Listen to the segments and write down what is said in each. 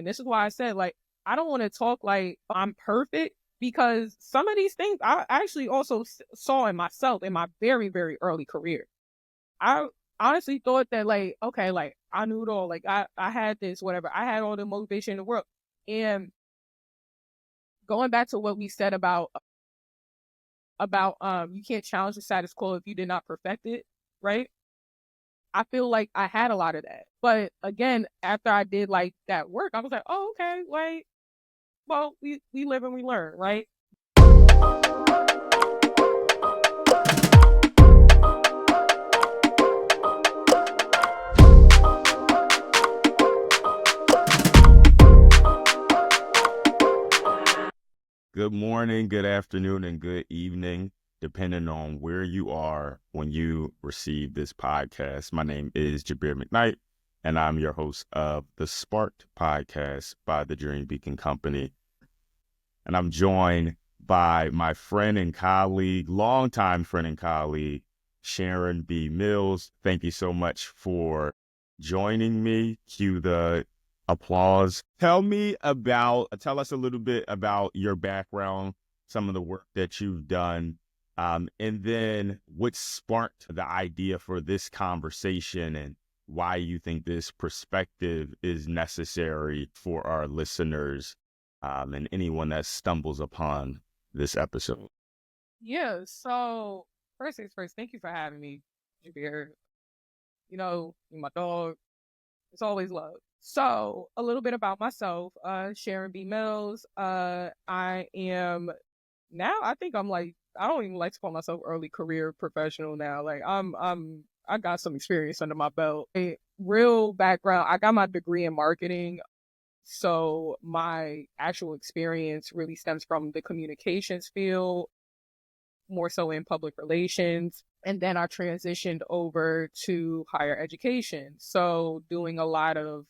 And this is why I said, like, I don't want to talk like I'm perfect, because some of these things I actually also saw in myself in my very, very early career. I honestly thought that, like, okay, like, I knew it all. Like, I had this, whatever. I had all the motivation in the world. And going back to what we said about you can't challenge the status quo if you did not perfect it, right? I feel like I had a lot of that. But again, after I did like that work, I was like, oh, okay, like, well, we live and we learn, right? Good morning, good afternoon, and good evening, depending on where you are when you receive this podcast. My name is Jabir McKnight, and I'm your host of the Sparked podcast by the Dream Beacon Company. And I'm joined by my friend and colleague, longtime friend and colleague, Sharon B. Mills. Thank you so much for joining me. Cue the applause. Tell us a little bit about your background, some of the work that you've done, and then what sparked the idea for this conversation and why you think this perspective is necessary for our listeners, and anyone that stumbles upon this episode. Yeah. So first things first, thank you for having me, Jabir. You're my dog. It's always love. So a little bit about myself, Sharon B. Mills. I am now, I think I'm like, I don't even like to call myself early career professional now. Like, I got some experience under my belt. A real background, I got my degree in marketing. So my actual experience really stems from the communications field, more so in public relations. And then I transitioned over to higher education. So doing a lot of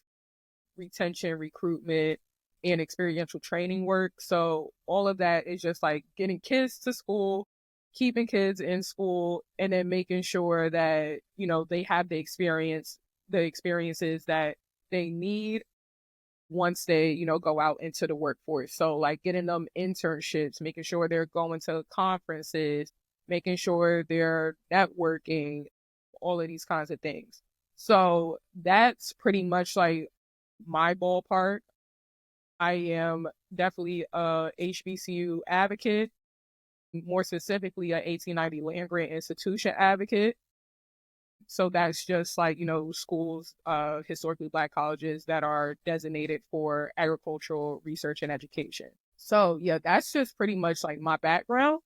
retention, recruitment, and experiential training work. So all of that is just like getting kids to school, keeping kids in school, and then making sure that, they have the experiences that they need once they, go out into the workforce. So like getting them internships, making sure they're going to conferences, making sure they're networking, all of these kinds of things. So that's pretty much like my ballpark. I am definitely a HBCU advocate, more specifically a 1890 land grant institution advocate. So that's just like, schools, historically Black colleges that are designated for agricultural research and education. So yeah, that's just pretty much like my background.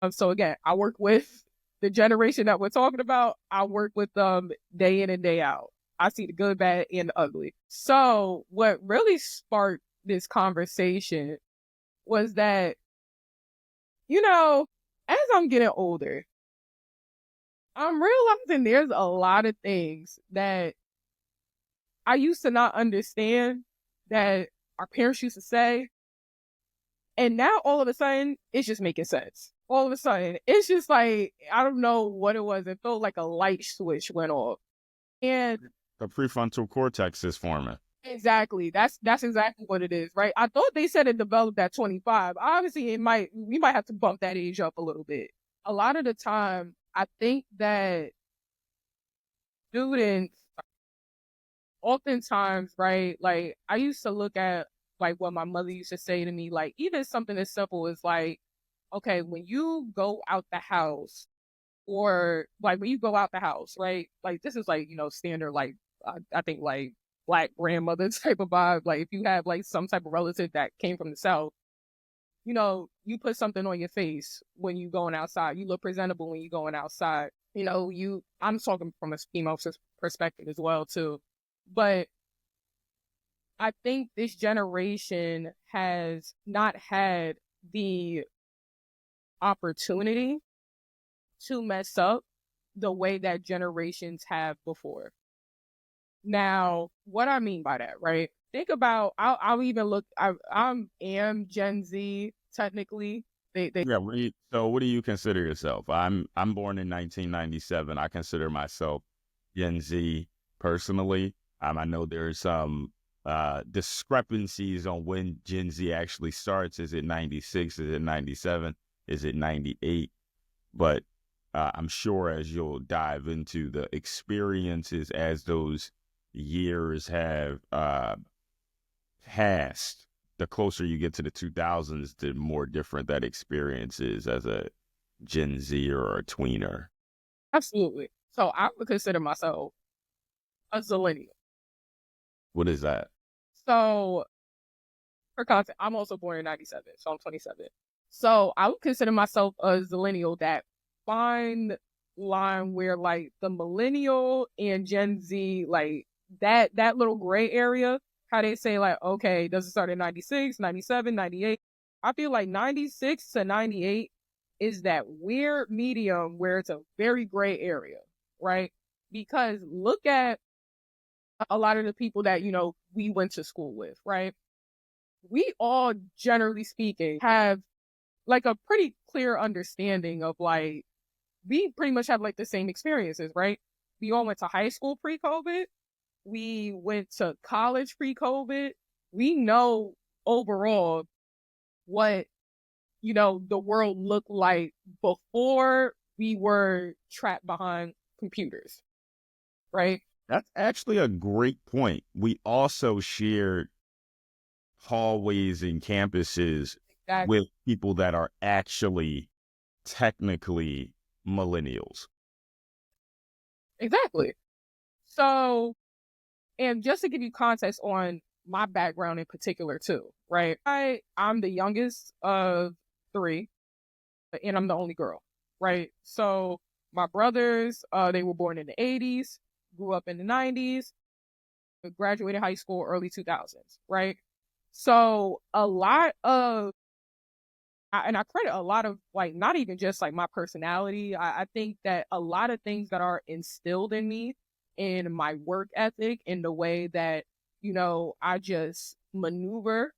So again, I work with the generation that we're talking about. I work with them day in and day out. I see the good, bad, and the ugly. So what really sparked this conversation was that, as I'm getting older, I'm realizing there's a lot of things that I used to not understand that our parents used to say. And now all of a sudden, it's just making sense. All of a sudden, it's just like, I don't know what it was. It felt like a light switch went off. And The prefrontal cortex is forming. exactly, that's exactly what it is, right? I thought they said it developed at 25. Obviously, we might have to bump that age up a little bit. A lot of the time, I think that students oftentimes, right, like I used to look at like what my mother used to say to me, like even something as simple as like, okay, when you go out the house, or like when you go out the house, right? Like this is like, standard, like I think like Black grandmother type of vibe. Like if you have like some type of relative that came from the South, you put something on your face when you going outside. You look presentable when you going outside. I'm talking from a female perspective as well too. But I think this generation has not had the opportunity to mess up the way that generations have before. Now, what I mean by that, right? Think about, I'll even look, am Gen Z technically. Yeah. So what do you consider yourself? I'm born in 1997. I consider myself Gen Z personally. I know there's some discrepancies on when Gen Z actually starts. Is it 96? Is it 97? Is it 98? But I'm sure as you'll dive into the experiences as those years have passed, the closer you get to the 2000s, the more different that experience is as a Gen Z or a tweener. Absolutely. So I would consider myself a zillennial. What is that? So for context, I'm also born in 97, so I'm 27. So I would consider myself a zillennial, that fine line where like the millennial and Gen Z, like that little gray area, how they say like, okay, does it start at 96, 97, 98? I feel like 96 to 98 is that weird medium where it's a very gray area, right? Because look at a lot of the people that, we went to school with, right? We all, generally speaking, have like a pretty clear understanding of like, we pretty much have like the same experiences, right? We all went to high school pre-COVID. We went to college pre-COVID. We know overall what, the world looked like before we were trapped behind computers, right? That's actually a great point. We also shared hallways and campuses Exactly. with people that are actually technically millennials. Exactly. So, and just to give you context on my background in particular too, right? I'm the youngest of three, and I'm the only girl, right? So my brothers, they were born in the 80s, grew up in the 90s, graduated high school early 2000s, right? So a lot of, and I credit a lot of like, not even just like my personality. I think that a lot of things that are instilled in me, in my work ethic, in the way that, I just maneuver,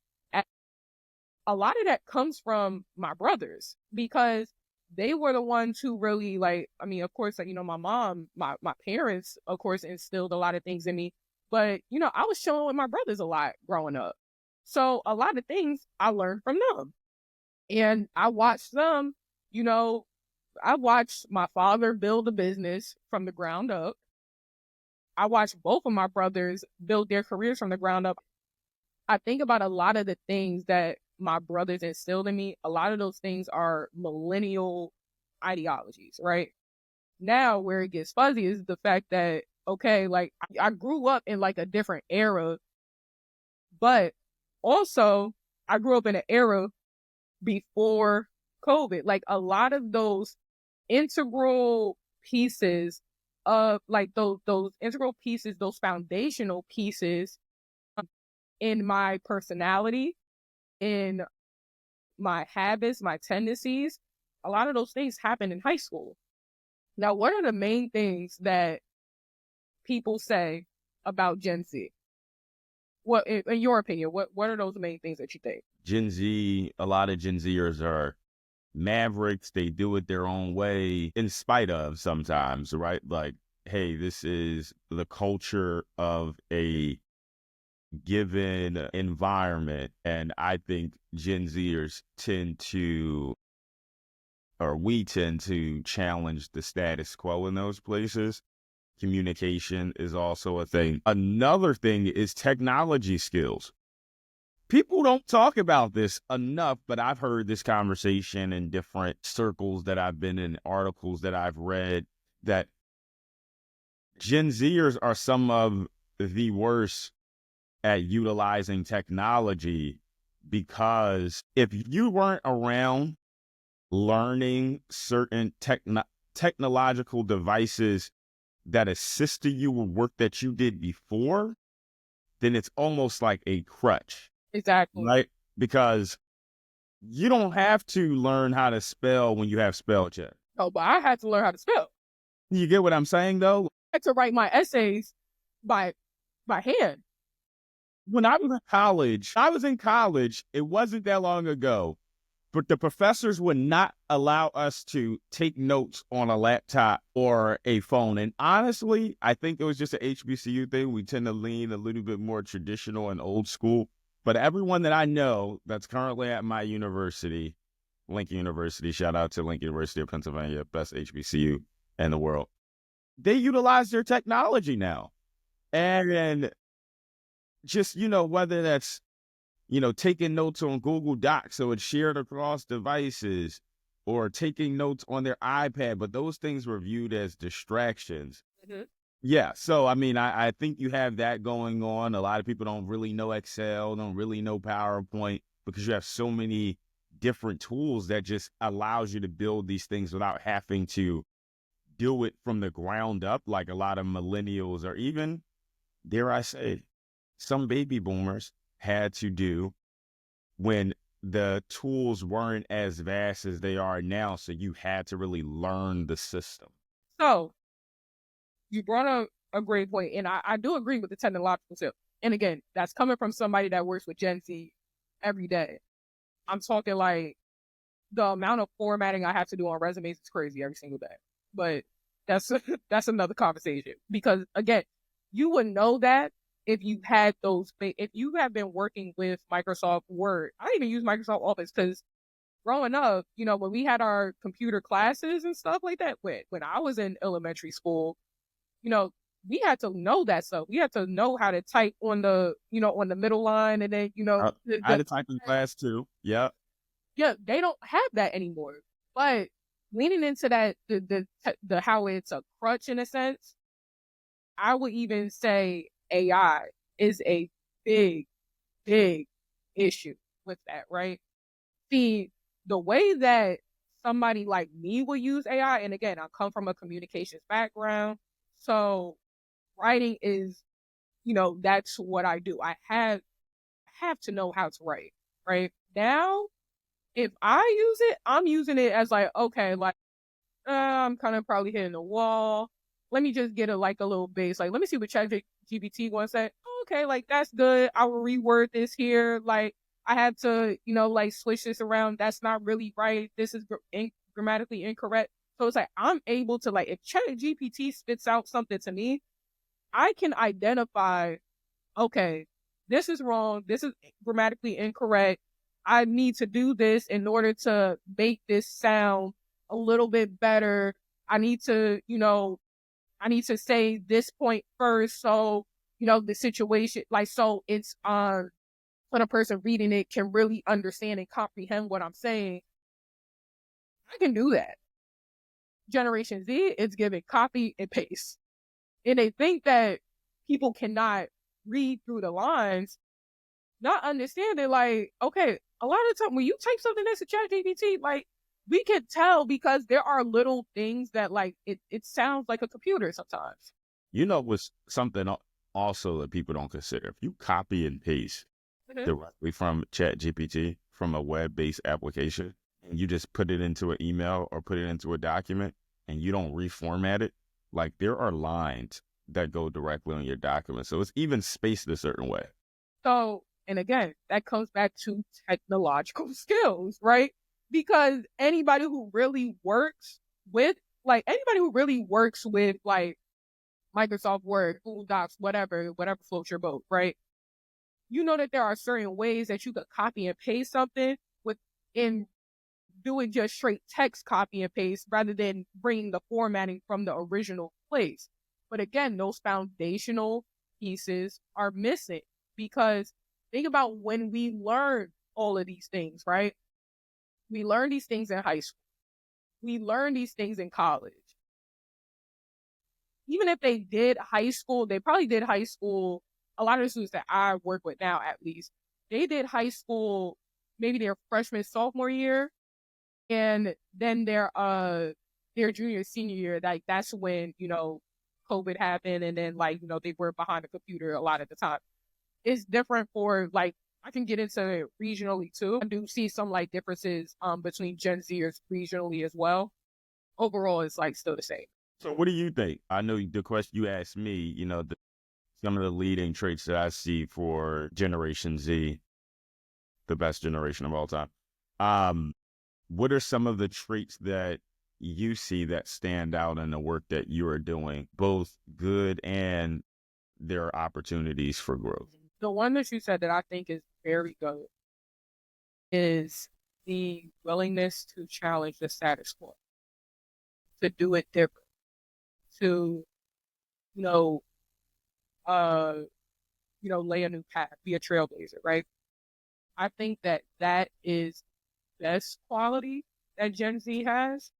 a lot of that comes from my brothers, because they were the ones who really, like, I mean, of course, like, my mom, my parents, of course, instilled a lot of things in me, but, I was chilling with my brothers a lot growing up. So a lot of things I learned from them. And I watched them, you know, I watched my father build a business from the ground up. I watched both of my brothers build their careers from the ground up. I think about a lot of the things that my brothers instilled in me. A lot of those things are millennial ideologies, right? Now, where it gets fuzzy is the fact that, okay, like I grew up in like a different era, but also I grew up in an era before COVID. Like a lot of those integral pieces of like those integral pieces, those foundational pieces in my personality, in my habits, my tendencies, a lot of those things happen in high school. Now, what are the main things that people say about Gen Z? What, in your opinion, what are those main things that you think? Gen Z, a lot of Gen Zers are mavericks. They do it their own way in spite of sometimes, right? Like, hey, this is the culture of a given environment. And I think Gen Zers we tend to challenge the status quo in those places. Communication is also a thing. Another thing is technology skills. People don't talk about this enough, but I've heard this conversation in different circles that I've been in, articles that I've read, that Gen Zers are some of the worst at utilizing technology, because if you weren't around learning certain technological devices that assisted you with work that you did before, then it's almost like a crutch. Exactly. Right? Because you don't have to learn how to spell when you have spell check. Oh, but I had to learn how to spell. You get what I'm saying, though? I had to write my essays by hand. When I was in college, it wasn't that long ago. but the professors would not allow us to take notes on a laptop or a phone. And honestly, I think it was just an HBCU thing. We tend to lean a little bit more traditional and old school. But everyone that I know that's currently at my university, Lincoln University, shout out to Lincoln University of Pennsylvania, best HBCU in the world, they utilize their technology now. And just, whether that's, taking notes on Google Docs so it's shared across devices, or taking notes on their iPad, but those things were viewed as distractions. Mm-hmm. Yeah. So, I mean, I think you have that going on. A lot of people don't really know Excel, don't really know PowerPoint, because you have so many different tools that just allows you to build these things without having to do it from the ground up, like a lot of millennials, or even, dare I say, some baby boomers had to do when the tools weren't as vast as they are now. So you had to really learn the system. So you brought up a great point, and I do agree with the technological tip. And again, that's coming from somebody that works with Gen Z every day. I'm talking like the amount of formatting I have to do on resumes is crazy every single day. But that's another conversation, because again, you would know that if you had if you have been working with Microsoft Word. I even use Microsoft Office because growing up, when we had our computer classes and stuff like that, when I was in elementary school, we had to know that stuff. We had to know how to type on the middle line, and then, I had to type in class too. Yeah. Yeah, they don't have that anymore. But leaning into that, the how it's a crutch in a sense, I would even say AI is a big, big issue with that, right? See, the way that somebody like me will use AI, and again, I come from a communications background, so writing is, that's what I do. I have to know how to write, right? Now, if I use it, I'm using it as like, okay, like, I'm kind of probably hitting the wall. Let me just get a little base. Like, let me see what ChatGPT wants to say. Okay, like, that's good. I will reword this here. Like, I had to, switch this around. That's not really right. This is grammatically incorrect. So it's like, I'm able to, if ChatGPT spits out something to me, I can identify, okay, this is wrong. This is grammatically incorrect. I need to do this in order to make this sound a little bit better. I need to say this point first. So, the situation, so it's, when a person reading it can really understand and comprehend what I'm saying. I can do that. Generation Z, it's given copy and paste. And they think that people cannot read through the lines, not understanding, okay, a lot of the time when you type something that's a ChatGPT, we can tell because there are little things that it sounds like a computer sometimes. What's something also that people don't consider? If you copy and paste directly from ChatGPT from a web-based application, and you just put it into an email or put it into a document, and you don't reformat it, there are lines that go directly on your document. So it's even spaced a certain way. So, and again, that comes back to technological skills, right? Because anybody who really works with Microsoft Word, Google Docs, whatever floats your boat, right? You know that there are certain ways that you could copy and paste something in doing just straight text copy and paste rather than bringing the formatting from the original place. But again, those foundational pieces are missing, because think about when we learn all of these things, right? We learn these things in high school. We learn these things in college. Even if they did high school, they probably did high school. A lot of the students that I work with now, at least, they did high school maybe their freshman, sophomore year, and then their junior, senior year. That's when COVID happened, and then they were behind the computer a lot of the time. It's different for I can get into it regionally too. I do see some differences between Gen Zers regionally as well. Overall, it's still the same. So what do you think? I know the question you asked me, some of the leading traits that I see for Generation Z, the best generation of all time. what are some of the traits that you see that stand out in the work that you are doing, both good and there are opportunities for growth? The one that you said that I think is very good is the willingness to challenge the status quo, to do it different, to, you know, uh, lay a new path, be a trailblazer, right? I think that that is best quality that Gen Z has,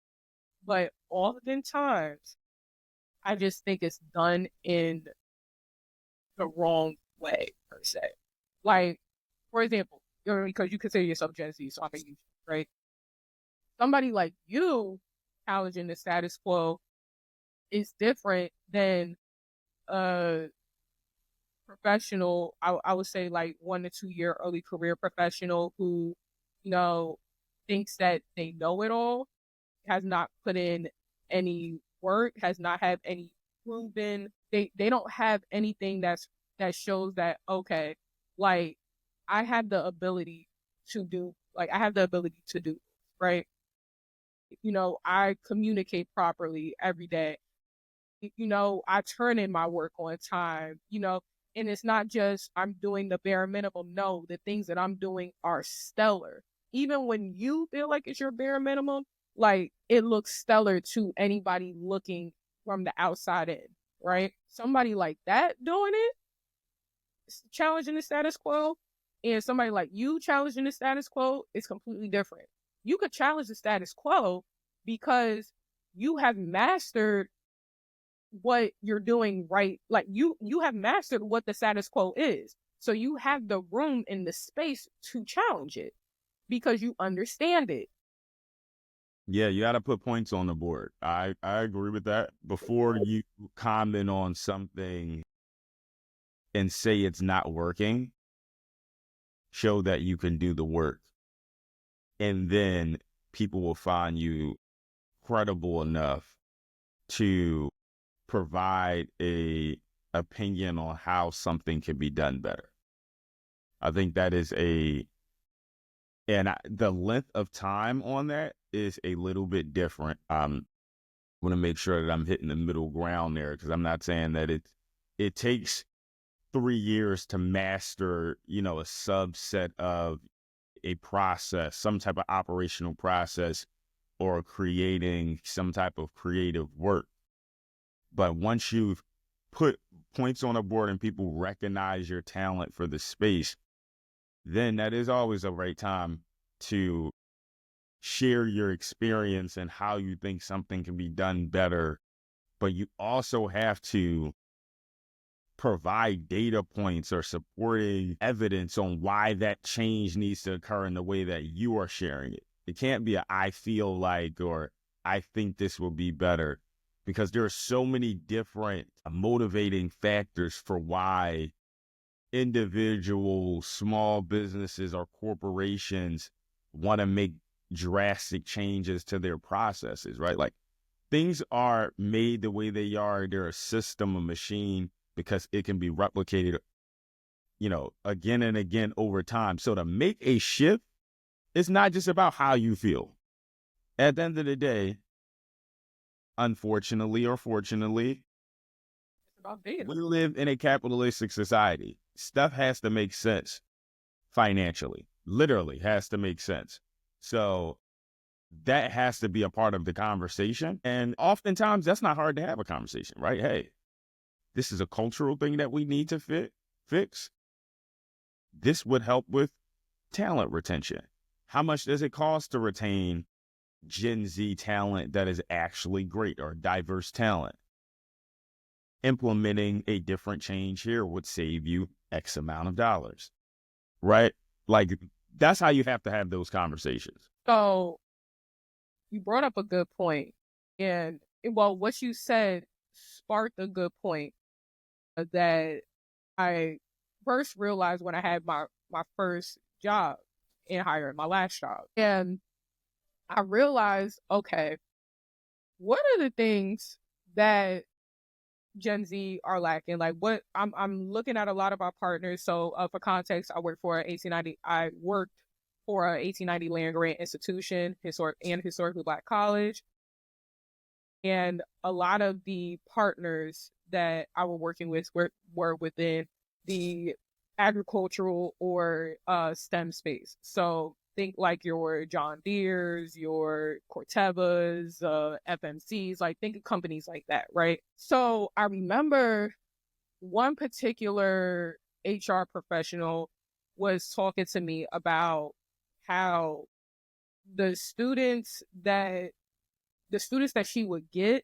but oftentimes I just think it's done in the wrong way per se. Like, for example, because you consider yourself Gen Z, so I'm a youth, right? Somebody like you challenging the status quo is different than a professional. I would say like 1 to 2 year early career professional who, you know, thinks that they know it all, has not put in any work, has not had any proven. They don't have anything that shows that okay, like I have the ability to do, like I have the ability to do, right? I communicate properly every day. I turn in my work on time, and it's not just I'm doing the bare minimum. No, the things that I'm doing are stellar. Even when you feel like it's your bare minimum, like it looks stellar to anybody looking from the outside in, right? Somebody like that doing it, challenging the status quo, and somebody like you challenging the status quo is completely different. You could challenge the status quo because you have mastered what you're doing right. Like you have mastered what the status quo is. So you have the room and the space to challenge it because you understand it. Yeah, you got to put points on the board. I agree with that. Before you comment on something and say it's not working, show that you can do the work. And then people will find you credible enough to provide a opinion on how something can be done better. I think that is the length of time on that is a little bit different. Want to make sure that I'm hitting the middle ground there, because I'm not saying that it takes 3 years to master, a subset of a process, some type of operational process, or creating some type of creative work. But once you've put points on a board and people recognize your talent for the space, then that is always a right time to share your experience and how you think something can be done better. But you also have to provide data points or supporting evidence on why that change needs to occur in the way that you are sharing it. It can't be I feel like, or I think this will be better, because there are so many different motivating factors for why individuals, small businesses, or corporations want to make drastic changes to their processes, right? Like, things are made the way they are. They're a system, a machine, because it can be replicated, again and again over time. So to make a shift, it's not just about how you feel. At the end of the day, unfortunately or fortunately, It's about data. we live in a capitalistic society. Stuff has to make sense financially, literally has to make sense. So that has to be a part of the conversation. And oftentimes that's not hard to have a conversation, right? Hey, this is a cultural thing that we need to fix. This would help with talent retention. How much does it cost to retain Gen Z talent that is actually great, or diverse talent? Implementing a different change here would save you X amount of dollars, right? Like, that's how you have to have those conversations. So you brought up a good point. And well, what you said sparked a good point that I first realized when I had my first job in hiring, my last job. And I realized, okay, what are the things that Gen Z are lacking? Like, what I'm looking at a lot of our partners. So for context, I worked for 1890. I worked for a 1890 land grant institution, historically Black college. And a lot of the partners that I was working with were within the agricultural or STEM space. So think like your John Deere's, your Cortevas, FMCs, like think of companies like that, right? So I remember one particular HR professional was talking to me about how the students that she would get,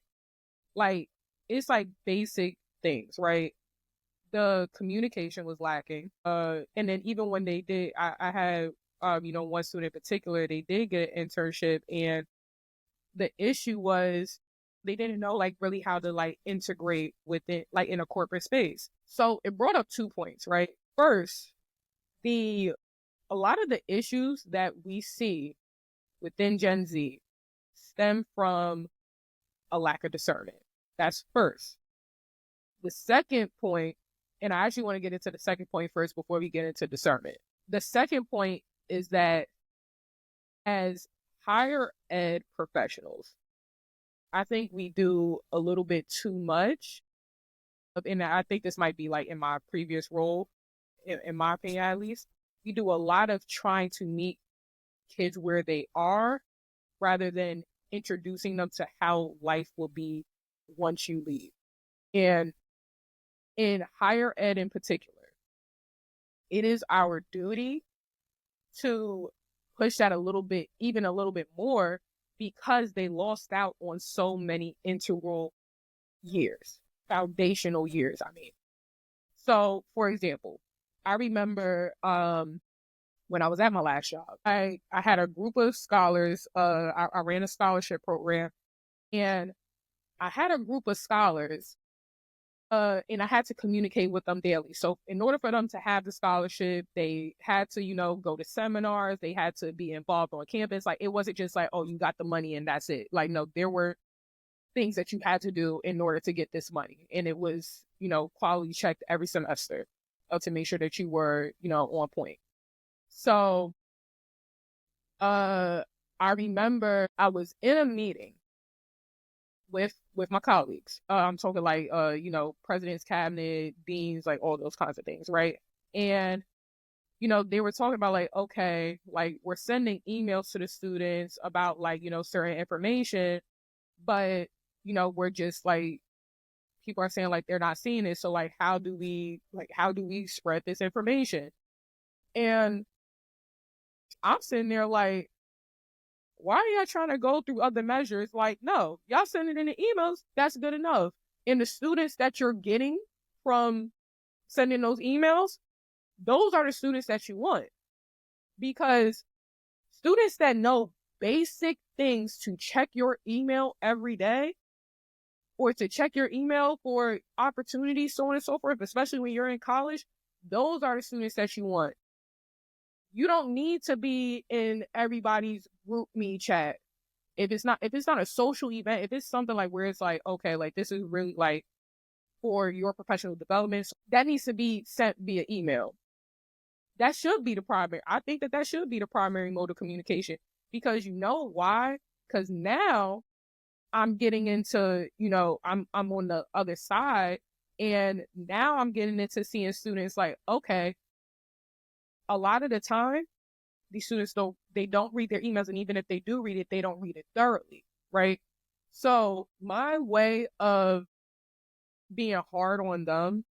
like, it's like basic things, right? The communication was lacking. And then even when they did, I had, one student in particular, they did get an internship, and the issue was they didn't know like really how to like integrate within like in a corporate space. So it brought up 2 points, right? First, a lot of the issues that we see within Gen Z stem from a lack of discernment. That's first. The second point, and I actually want to get into the second point first before we get into discernment. The second point is that as higher ed professionals, I think we do a little bit too much. And I think this might be like in my previous role, in my opinion at least, we do a lot of trying to meet kids where they are rather than introducing them to how life will be once you leave. And in higher ed in particular, it is our duty to push that even a little bit more, because they lost out on so many integral years, foundational years, I mean. So, for example, I remember when I was at my last job, I had a group of scholars. I ran a scholarship program, and I had a group of scholars, and I had to communicate with them daily. So in order for them to have the scholarship, they had to, go to seminars. They had to be involved on campus. Like, it wasn't just like, oh, you got the money and that's it. Like, no, there were things that you had to do in order to get this money. And it was, quality checked every semester to make sure that you were, on point. So, I remember I was in a meeting with my colleagues. I'm talking like, president's cabinet, deans, like all those kinds of things, right? And, they were talking about like, okay, like we're sending emails to the students about like, certain information, but, we're just like, people are saying like they're not seeing it. So like, how do we spread this information? And I'm sitting there like, why are y'all trying to go through other measures? Like, no, y'all send it in the emails. That's good enough. And the students that you're getting from sending those emails, those are the students that you want. Because students that know basic things to check your email every day, or to check your email for opportunities, so on and so forth, especially when you're in college, those are the students that you want. You don't need to be in everybody's group me chat. If it's not a social event, if it's something like where it's like, okay, like this is really like for your professional development, that needs to be sent via email. That should be the primary. I think that should be the primary mode of communication, because you know why? Because now I'm getting into, I'm on the other side, and now I'm getting into seeing students like, okay, a lot of the time, these students don't read their emails, and even if they do read it, they don't read it thoroughly, right? So my way of being hard on them,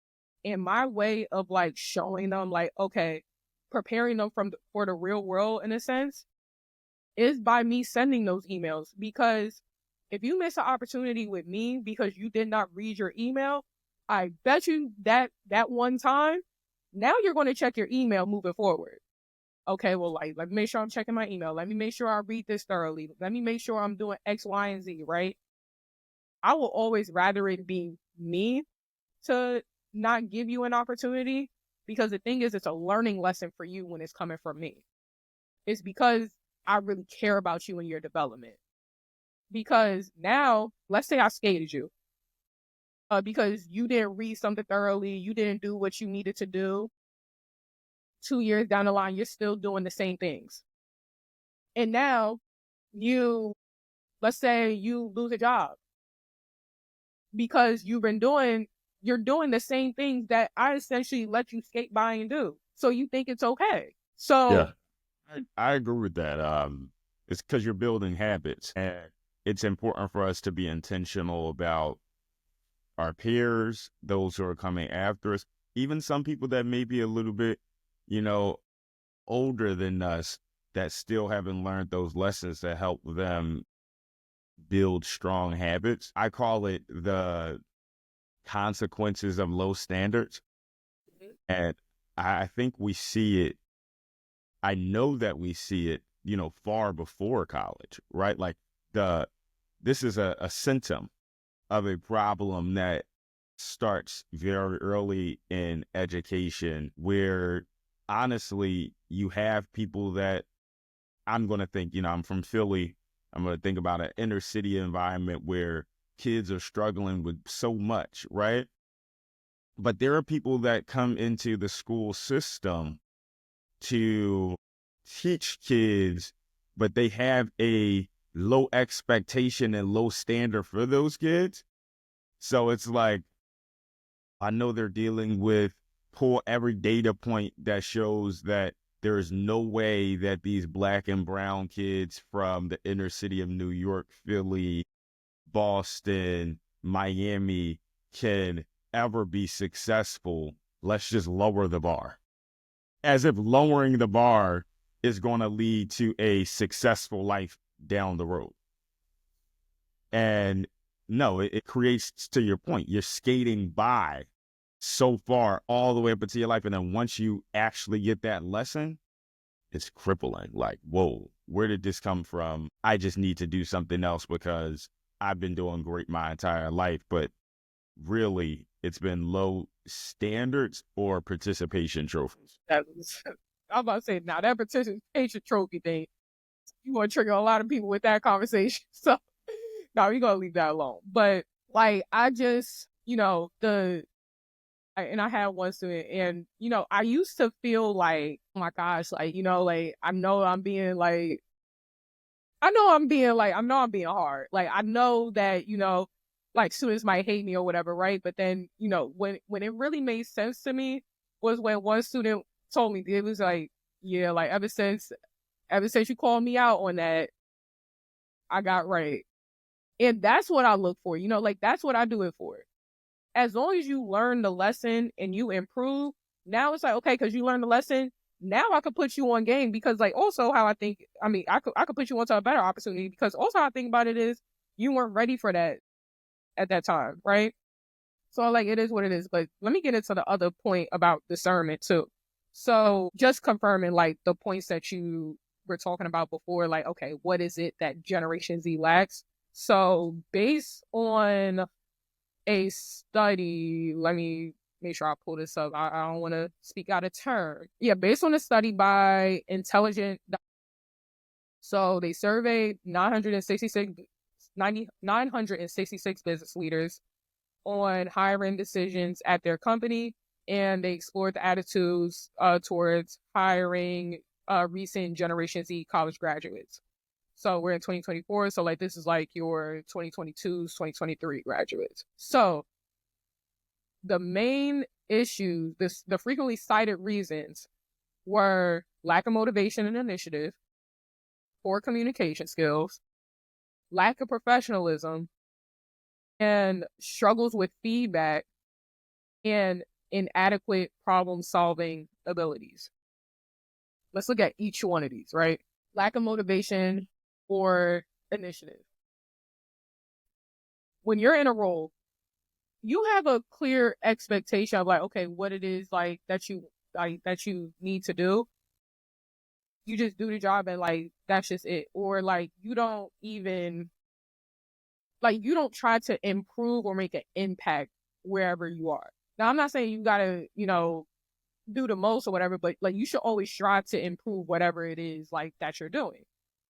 and my way of like showing them like, okay, preparing them for the real world in a sense, is by me sending those emails. Because if you miss an opportunity with me because you did not read your email, I bet you that one time, now you're going to check your email moving forward. Okay, well, like, let me make sure I'm checking my email. Let me make sure I read this thoroughly. Let me make sure I'm doing X, Y, and Z, right? I will always rather it be me to not give you an opportunity, because the thing is, it's a learning lesson for you when it's coming from me. It's because I really care about you and your development. Because now, let's say I skated you, because you didn't read something thoroughly, you didn't do what you needed to do. 2 years down the line, you're still doing the same things. And now let's say you lose a job because you're doing the same things that I essentially let you skate by and do. So you think it's okay. So Yeah, I agree with that. It's because you're building habits, and it's important for us to be intentional about our peers, those who are coming after us, even some people that may be a little bit, you know, older than us that still haven't learned those lessons that help them build strong habits. I call it the consequences of low standards. And I think we see it. I know that we see it, far before college, right? Like this is a symptom of a problem that starts very early in education, where honestly, you have people that I'm going to think, I'm from Philly. I'm going to think about an inner city environment where kids are struggling with so much, right? But there are people that come into the school system to teach kids, but they have a low expectation and low standard for those kids. So it's like, I know they're dealing with pull every data point that shows that there is no way that these black and brown kids from the inner city of New York, Philly, Boston, Miami can ever be successful. Let's just lower the bar. As if lowering the bar is going to lead to a successful life down the road. And no, it creates, to your point, you're skating by so far all the way up into your life. And then once you actually get that lesson, it's crippling. Like, whoa, where did this come from? I just need to do something else because I've been doing great my entire life. But really, it's been low standards or participation trophies. I'm about to say, now that participation trophy thing, you want to trigger a lot of people with that conversation. So no, we're going to leave that alone. But like, I just, and I had one student, and I used to feel like, oh my gosh, like, like I know I'm being hard. Like I know that, like students might hate me or whatever, right? But then, when it really made sense to me was when one student told me, it was like, yeah, like ever since you called me out on that, I got right. And that's what I look for, like that's what I do it for. As long as you learn the lesson and you improve, now it's like, okay, because you learned the lesson, now I could put you on game. Because like also how I think, I could put you onto a better opportunity, because also how I think about it is you weren't ready for that at that time, right? So like it is what it is. But let me get into the other point about discernment too. So just confirming like the points that you were talking about before, like, okay, what is it that Generation Z lacks? So based on a study, let me make sure I pull this up. I don't want to speak out of turn. Yeah, based on a study by Intelligent. So they surveyed 966 business leaders on hiring decisions at their company, and they explored the attitudes towards hiring recent Generation Z college graduates. So we're in 2024. So like this is like your 2022s, 2023 graduates. So the main issues, the frequently cited reasons were lack of motivation and initiative, poor communication skills, lack of professionalism, and struggles with feedback and inadequate problem solving abilities. Let's look at each one of these, right? Lack of motivation or initiative. When you're in a role, you have a clear expectation of like, okay, what it is like that you need to do. You just do the job and like that's just it. Or like you don't try to improve or make an impact wherever you are. Now I'm not saying you gotta, do the most or whatever, but like you should always strive to improve whatever it is like that you're doing.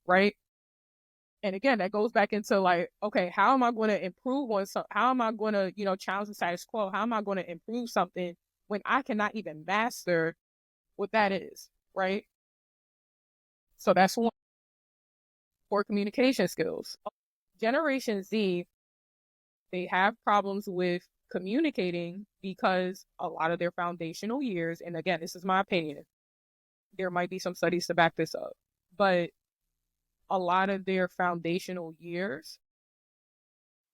Right. And again, that goes back into like, okay, how am I going to improve on something? How am I going to, challenge the status quo? How am I going to improve something when I cannot even master what that is? Right. So that's one. poor communication skills. Generation Z, they have problems with communicating because a lot of their foundational years, and again, this is my opinion, there might be some studies to back this up, but a lot of their foundational years,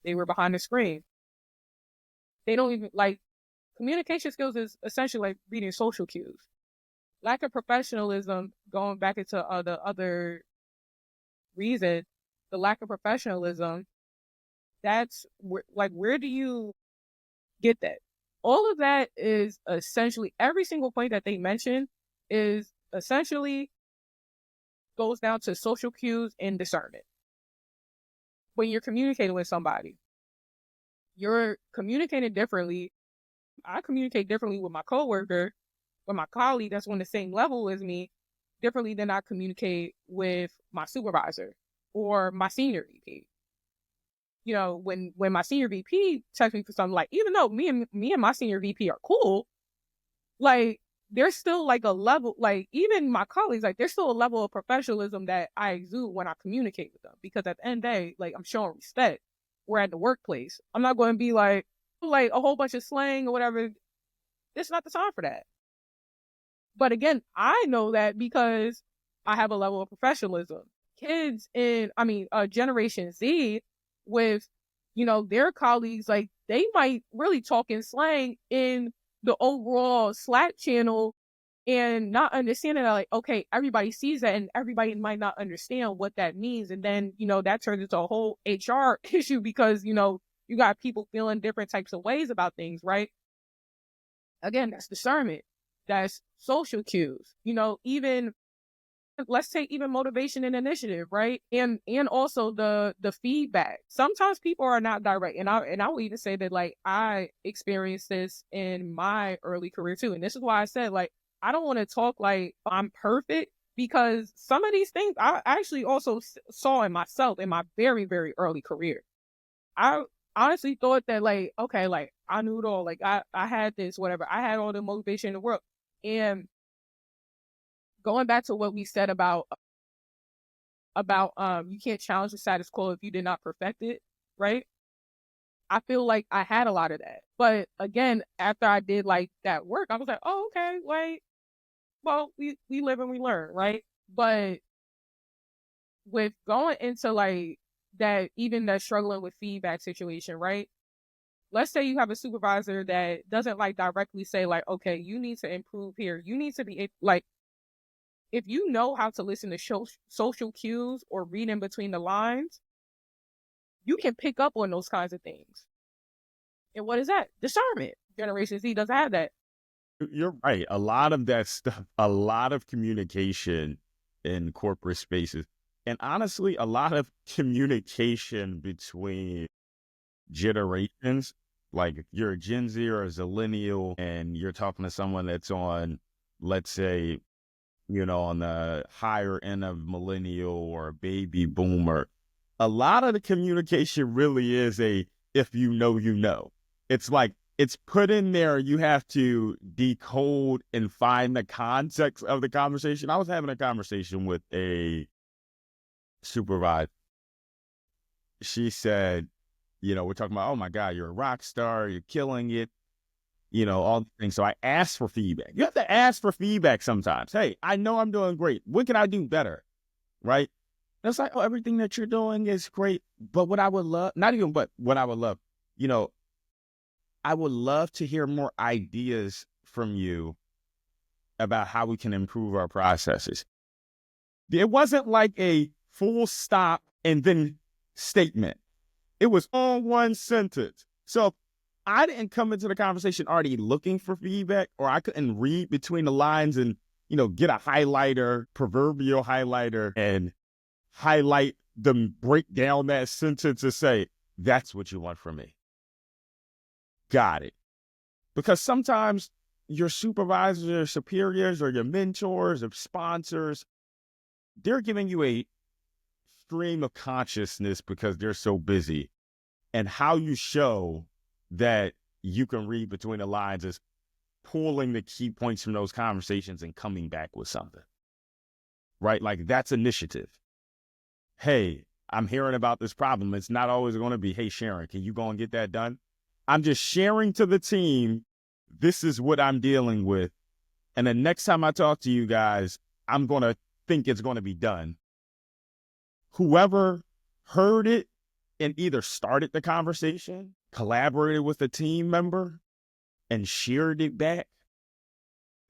they were behind the screen. They don't even like communication skills is essentially like reading social cues. Lack of professionalism, going back into the other reason, the lack of professionalism, that's where do you get that? All of that is essentially every single point that they mention is essentially goes down to social cues and discernment. When you're communicating with somebody, you're communicating differently. I communicate differently with my coworker, with my colleague that's on the same level as me, differently than I communicate with my supervisor or my senior VP. You know, when my senior VP texts me for something, like, even though me and my senior VP are cool, like, there's still like a level, like, even my colleagues, like, there's still a level of professionalism that I exude when I communicate with them, because at the end of the day, like, I'm showing respect. We're at the workplace. I'm not going to be like a whole bunch of slang or whatever. It's not the time for that. But again, I know that because I have a level of professionalism. Kids Generation Z, with, you know, their colleagues, like, they might really talk in slang in the overall Slack channel and not understanding that, like, okay, everybody sees that and everybody might not understand what that means. And then, you know, that turns into a whole HR issue because, you know, you got people feeling different types of ways about things, right? Again, that's discernment. That's social cues. You know, even let's take even motivation and initiative, right? And also the feedback. Sometimes people are not direct. And I will even say that, like, I experienced this in my early career too. And this is why I said, like, I don't want to talk like I'm perfect, because some of these things I actually also saw in myself in my very, very early career. I honestly thought that, like, okay, like, I knew it all. Like, I had this, whatever. I had all the motivation in the world. And going back to what we said about you can't challenge the status quo if you did not perfect it, right? I feel like I had a lot of that. But again, after I did like that work, I was like, oh, okay, like, well, we live and we learn, right? But with going into like that, even that struggling with feedback situation, right? Let's say you have a supervisor that doesn't like directly say, like, okay, you need to improve here. You need to be like, if you know how to listen to social cues or read in between the lines, you can pick up on those kinds of things. And what is that? Discernment. Generation Z doesn't have that. You're right. A lot of that stuff, a lot of communication in corporate spaces, and honestly, a lot of communication between generations. Like, if you're a Gen Z or a Zillennial and you're talking to someone that's on, let's say, you know, on the higher end of millennial or baby boomer, a lot of the communication really is if you know, you know. It's like, it's put in there. You have to decode and find the context of the conversation. I was having a conversation with a supervisor. She said, you know, we're talking about, oh my God, you're a rock star, you're killing it, you know, all the things. So I asked for feedback. You have to ask for feedback sometimes. Hey, I know I'm doing great. What can I do better? Right? And it's like, oh, everything that you're doing is great. But what I would love, not even, but what I would love, you know, I would love to hear more ideas from you about how we can improve our processes. It wasn't like a full stop and then statement. It was all one sentence. So I didn't come into the conversation already looking for feedback, or I couldn't read between the lines and, you know, get a highlighter, proverbial highlighter, and highlight them, break down that sentence and say, that's what you want from me. Got it. Because sometimes your supervisors or superiors or your mentors or sponsors, they're giving you a stream of consciousness because they're so busy. And how you show that you can read between the lines is pulling the key points from those conversations and coming back with something, right? Like, that's initiative. hey, I'm hearing about this problem. It's not always going to be, hey, Sharon, can you go and get that done? I'm just sharing to the team, this is what I'm dealing with. And the next time I talk to you guys, I'm going to think it's going to be done. Whoever heard it and either started the conversation, collaborated with a team member, and shared it back,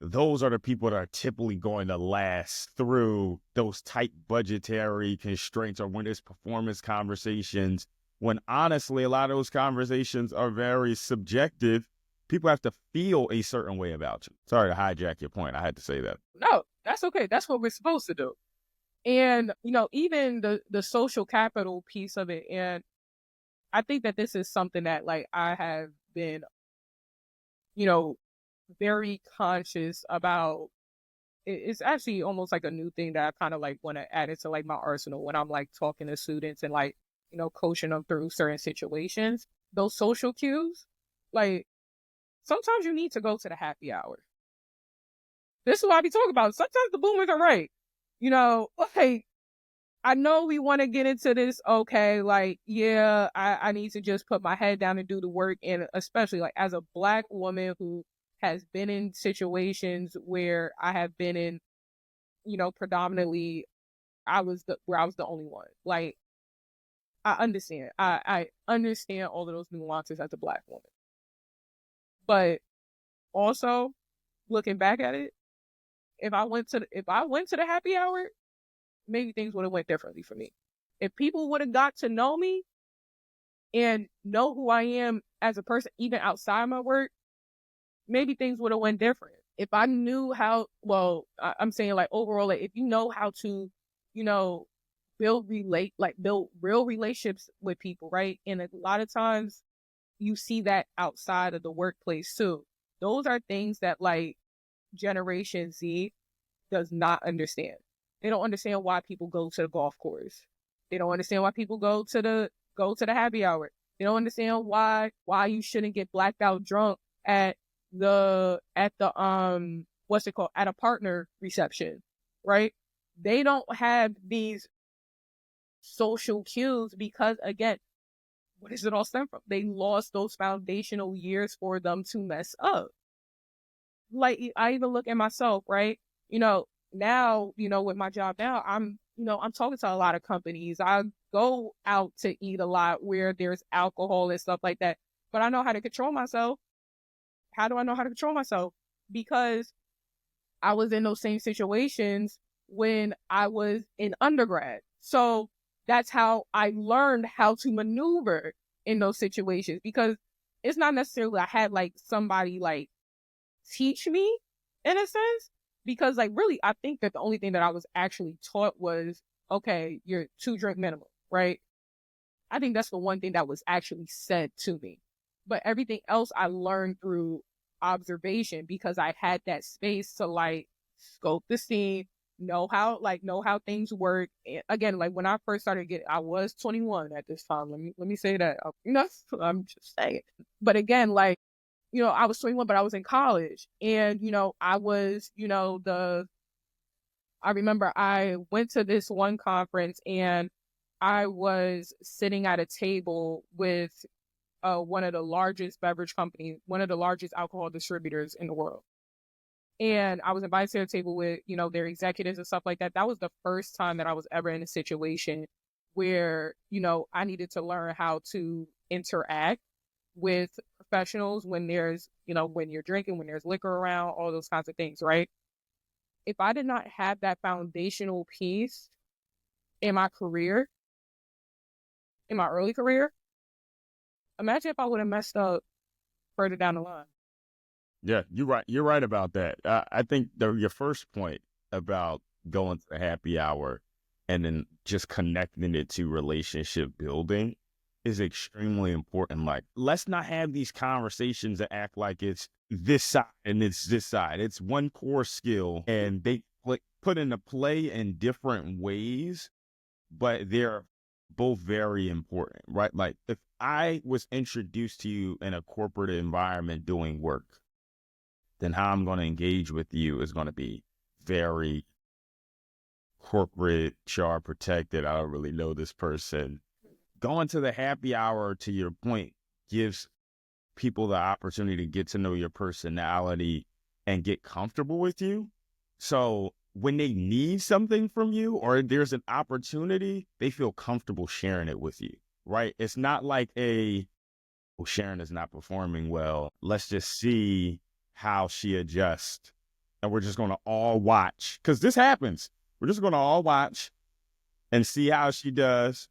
those are the people that are typically going to last through those tight budgetary constraints or when there's performance conversations, when honestly, a lot of those conversations are very subjective. People have to feel a certain way about you. Sorry to hijack your point. I had to say that. No, that's okay. That's what we're supposed to do. And, even the social capital piece of it. And I think that this is something that like I have been, very conscious about. It's actually almost like a new thing that I kind of like want to add into like my arsenal when I'm like talking to students and like, coaching them through certain situations. Those social cues, like sometimes you need to go to the happy hour. This is what I be talking about. Sometimes the boomers are right. Like I know we want to get into this. Okay, like, yeah, I need to just put my head down and do the work. And especially like as a Black woman who has been in situations where I have been in, predominantly where I was the only one. Like, I understand. I understand all of those nuances as a Black woman. But also looking back at it, if I went to the happy hour, maybe things would have went differently for me. If people would have got to know me and know who I am as a person, even outside my work, maybe things would have went different. If I knew I'm saying like overall, like if you know how to, build real relationships with people, right? And a lot of times you see that outside of the workplace too. Those are things that like Generation Z does not understand. They don't understand why people go to the golf course. They don't understand why people go to the happy hour. They don't understand why you shouldn't get blacked out drunk at the what's it called, at a partner reception, right? They don't have these social cues because again, what does it all stem from? They lost those foundational years for them to mess up. Like I even look at myself, right? Now, with my job now, I'm talking to a lot of companies. I go out to eat a lot where there's alcohol and stuff like that. But I know how to control myself. How do I know how to control myself? Because I was in those same situations when I was in undergrad. So that's how I learned how to maneuver in those situations, because it's not necessarily I had like somebody like teach me in a sense, because like really I think that the only thing that I was actually taught was, okay, you're 2-drink minimum, right? I think that's the one thing that was actually said to me. But everything else I learned through observation, because I had that space to like scope the scene, know how things work. And again, like when I first started I was 21 at this time. Let me say that. I'm just saying. But again, like, I was 21, but I was in college, and I was, I remember I went to this one conference and I was sitting at a table with one of the largest beverage companies, one of the largest alcohol distributors in the world. And I was invited to their table with, their executives and stuff like that. That was the first time that I was ever in a situation where, I needed to learn how to interact with professionals when there's, when you're drinking, when there's liquor around, all those kinds of things, right? If I did not have that foundational piece in my career, in my early career, imagine if I would have messed up further down the line. Yeah, you're right. You're right about that. I think your first point about going to the happy hour and then just connecting it to relationship building is extremely important. Like, let's not have these conversations that act like it's this side and it's this side. It's one core skill, and they put into play in different ways, but they're both very important, right? Like, if I was introduced to you in a corporate environment doing work, then how I'm going to engage with you is going to be very corporate HR protected. I don't really know this person. Going to the happy hour, to your point, gives people the opportunity to get to know your personality and get comfortable with you. So when they need something from you or there's an opportunity, they feel comfortable sharing it with you, right? It's not like well, Sharon is not performing well. Let's just see how she adjusts. And we're just going to all watch, because this happens. We're just going to all watch and see how she does.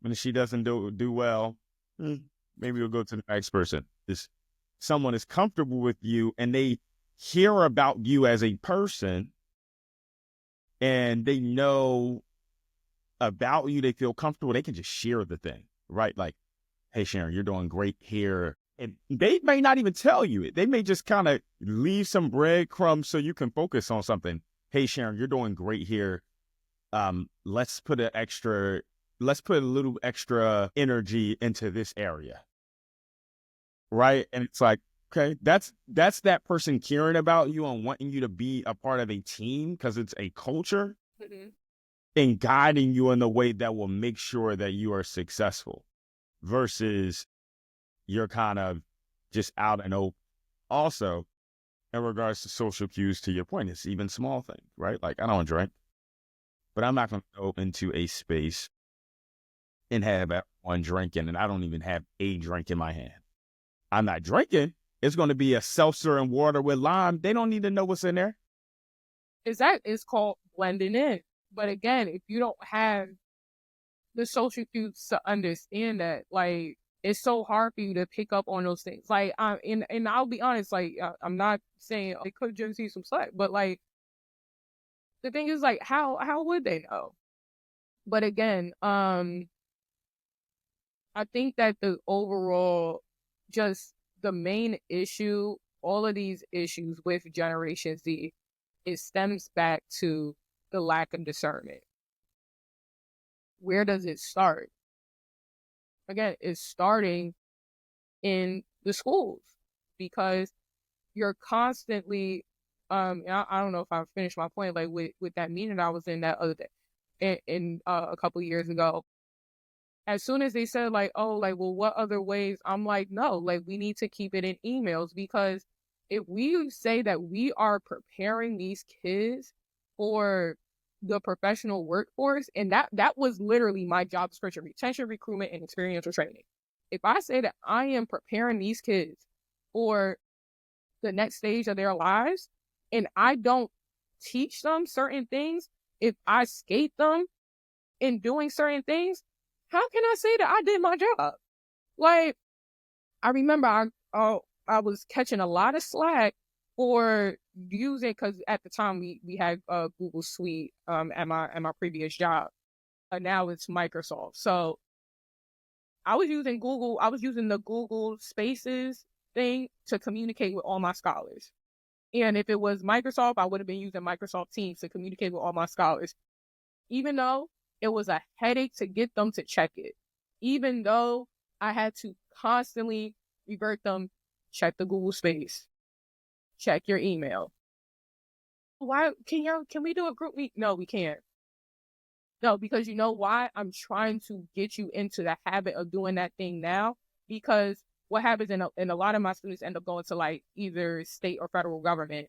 And if she doesn't do well, maybe we'll go to the next person. If someone is comfortable with you and they hear about you as a person and they know about you, they feel comfortable, they can just share the thing, right? Like, hey, Sharon, you're doing great here. And they may not even tell you it. They may just kind of leave some breadcrumbs so you can focus on something. Hey, Sharon, you're doing great here. Let's put a little extra energy into this area. Right. And it's like, okay, that's that person caring about you and wanting you to be a part of a team because it's a culture, and guiding you in the way that will make sure that you are successful versus you're kind of just out and open. Also, in regards to social cues, to your point, it's even small things, right? Like, I don't drink, but I'm not going to go into a space and have one drinking, and I don't even have a drink in my hand. I'm not drinking. It's going to be a seltzer and water with lime. They don't need to know what's in there. It's called blending in. But again, if you don't have the social cues to understand that, like, it's so hard for you to pick up on those things. Like, and I'll be honest, like, I'm not saying they could just see some slack, but like, the thing is, like, how would they know? But again, I think that the overall, just the main issue, all of these issues with Generation Z, it stems back to the lack of discernment. Where does it start? Again, it's starting in the schools, because you're constantly, I don't know if I finished my point, like with that meeting I was in that other day, in a couple years ago. As soon as they said, like, oh, like, well, what other ways? I'm like, no, like, we need to keep it in emails, because if we say that we are preparing these kids for the professional workforce, and that was literally my job description: retention, recruitment, and experiential training. If I say that I am preparing these kids for the next stage of their lives, and I don't teach them certain things, if I skate them in doing certain things, how can I say that I did my job? Like, I remember I was catching a lot of slack for using, because at the time we had Google Suite at my previous job. Now it's Microsoft. So I was using the Google Spaces thing to communicate with all my scholars. And if it was Microsoft, I would have been using Microsoft Teams to communicate with all my scholars. Even though it was a headache to get them to check it. Even though I had to constantly revert them, check the Google Space, check your email. Why can we do a group meet? No, we can't. No, because you know why? I'm trying to get you into the habit of doing that thing now, because what happens, and a lot of my students end up going to, like, either state or federal government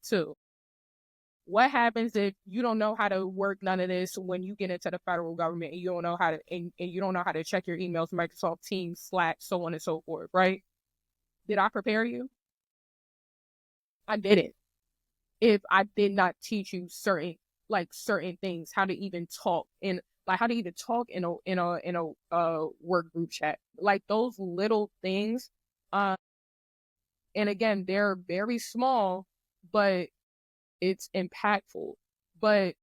too. What happens if you don't know how to work none of this when you get into the federal government, and you don't know how to and you don't know how to check your emails, Microsoft Teams, Slack, so on and so forth, right? Did I prepare you? I didn't. If I did not teach you certain things, how to even talk in like how to even talk in a work group chat, like those little things. And again, they're very small, but it's impactful. But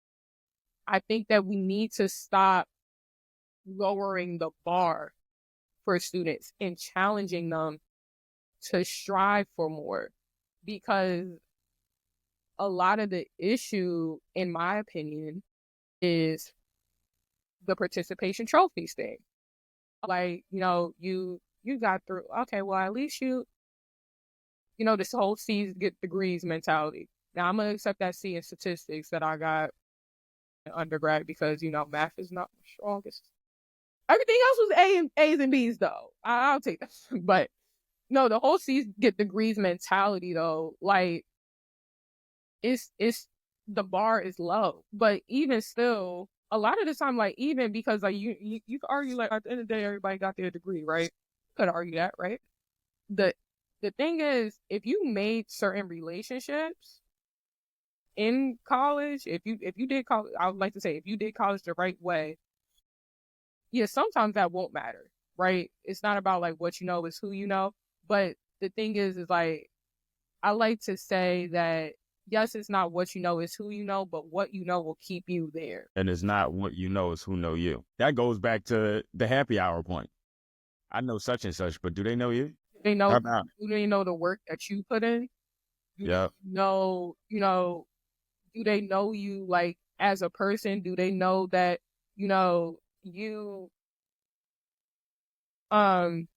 I think that we need to stop lowering the bar for students and challenging them to strive for more, because a lot of the issue, in my opinion, is the participation trophies thing. Like, you got through. Okay, well, at least this whole C's get degrees mentality. Now I'm gonna accept that C in statistics that I got undergrad because, math is not my strongest. Everything else was A's and B's though. I'll take that. But no, the whole C's get degrees mentality though, like it's the bar is low. But even still, a lot of the time, like even because like you could argue like at the end of the day everybody got their degree, right? You could argue that, right? The the thing is, if you made certain relationships in college, if you did college, I would like to say if you did college the right way, yeah, sometimes that won't matter, right? It's not about like what you know, it's who you know. But the thing is like I like to say that yes, it's not what you know, it's who you know, but what you know will keep you there. And it's not what you know, it's who know you. That goes back to the happy hour point. I know such and such, but do they know you? They know How about? do they know the work that you put in? Do Yeah. they know, do they know you like as a person? Do they know that, you um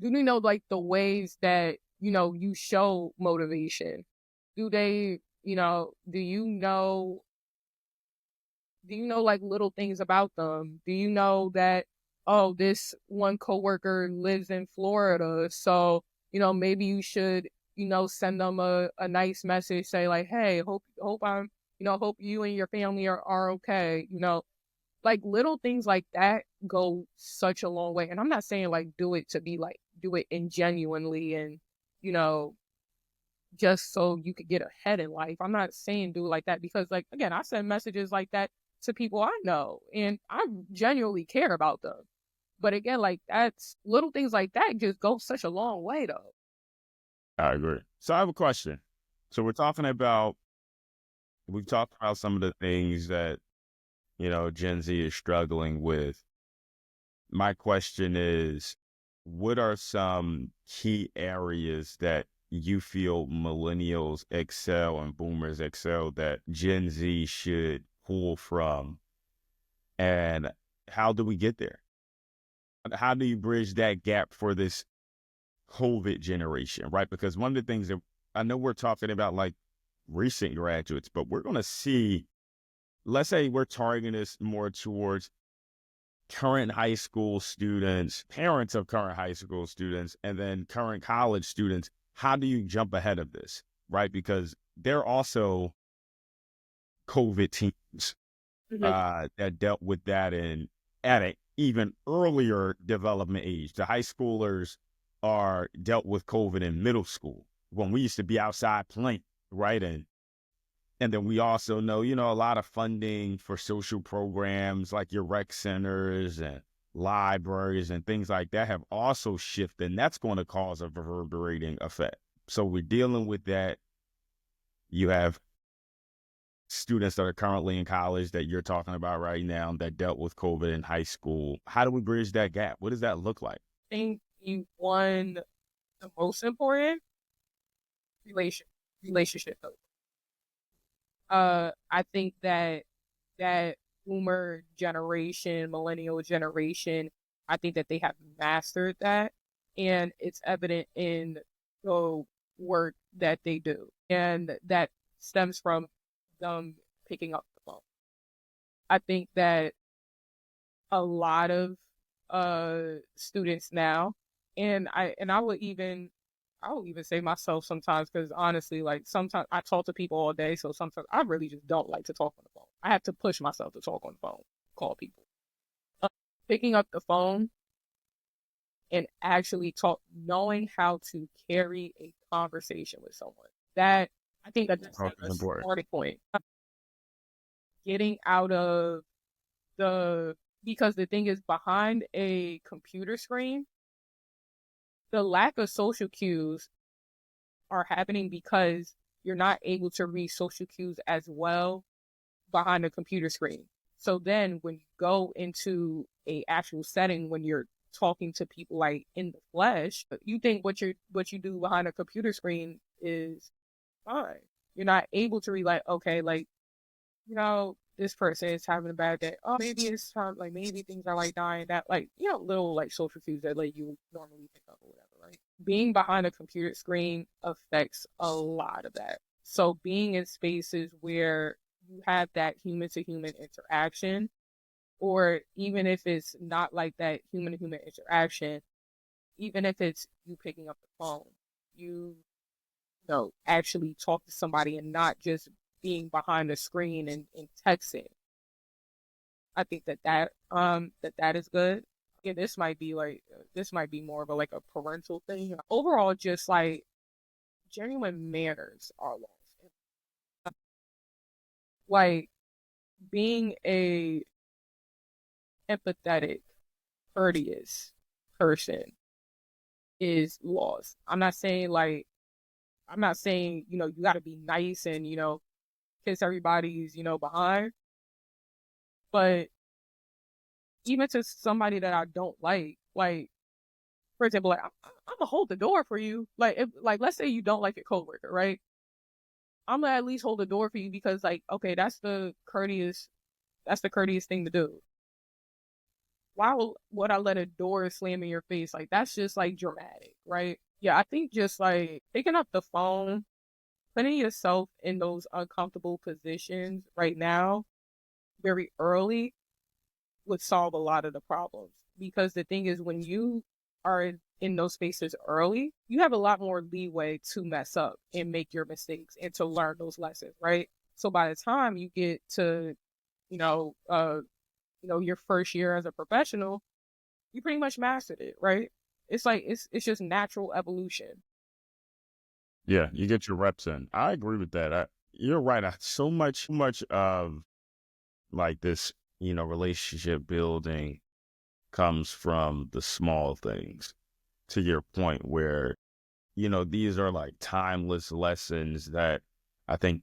do they know like the ways that, you show motivation? Do they, do you know like little things about them? Do you know that, oh, this one coworker lives in Florida, so maybe you should send them a nice message, say like, hey, hope you and your family are okay. Like little things like that go such a long way. And I'm not saying like do it to be like do it ingenuinely and you know just so you could get ahead in life. I'm not saying do it like that because like again, I send messages like that to people I know and I genuinely care about them. But again, like that's little things like that just go such a long way though. I agree. So I have a question. So we've talked about some of the things that, Gen Z is struggling with. My question is, what are some key areas that you feel millennials excel and boomers excel that Gen Z should pull from? And how do we get there? How do you bridge that gap for this COVID generation, right? Because one of the things that I know we're talking about like recent graduates, but we're going to see, let's say we're targeting this more towards current high school students, parents of current high school students, and then current college students. How do you jump ahead of this, right? Because they're also COVID teens that dealt with that at an even earlier development age. The high schoolers are dealt with COVID in middle school when we used to be outside playing, right? And then we also know, a lot of funding for social programs like your rec centers and libraries and things like that have also shifted, and that's going to cause a reverberating effect. So we're dealing with that. You have students that are currently in college that you're talking about right now that dealt with COVID in high school. How do we bridge that gap? What does that look like? I think you won the most important relationship. I think that boomer generation, millennial generation, I think that they have mastered that, and it's evident in the work that they do, and that stems from them picking up the phone. I think that a lot of students now, and I will even say myself sometimes because honestly, like sometimes I talk to people all day, so sometimes I really just don't like to talk on the phone. I have to push myself to talk on the phone, call people. Uh, Picking up the phone and actually talk, knowing how to carry a conversation with someone. That I think that's That's a important. starting point. Getting out of because the thing is behind a computer screen, the lack of social cues are happening because you're not able to read social cues as well behind a computer screen. So then when you go into a actual setting when you're talking to people like in the flesh, you think what you do behind a computer screen is fine. You're not able to read like, okay, like, this person is having a bad day. Oh, maybe it's time, like maybe things are like dying, that like, little like social cues that like you normally pick up or whatever, right? Being behind a computer screen affects a lot of that. So being in spaces where you have that human to human interaction, or even if it's not like that human to human interaction, even if it's you picking up the phone, you actually talk to somebody and not just being behind the screen and texting. I think that is good. Yeah, this might be more of a like a parental thing. Overall, just like genuine manners are lost. Like being a empathetic, courteous person is lost. I'm not saying, you got to be nice and, kiss everybody's, behind, but even to somebody that I don't like, for example, like I'm gonna hold the door for you. Like, if, like, let's say you don't like your coworker, right? I'm gonna at least hold the door for you because, like, okay, that's the courteous thing to do. Why would I let a door slam in your face? Like, that's just like dramatic, right? Yeah, I think just like picking up the phone, putting yourself in those uncomfortable positions right now, very early, would solve a lot of the problems. Because the thing is, when you are in those spaces early, you have a lot more leeway to mess up and make your mistakes and to learn those lessons, right? So by the time you get to, you know, uh, your first year as a professional, you pretty much mastered it, right? It's like it's just natural evolution. Yeah, you get your reps in. I agree with that. You're right. So much of like this, relationship building comes from the small things. To your point, where these are like timeless lessons that I think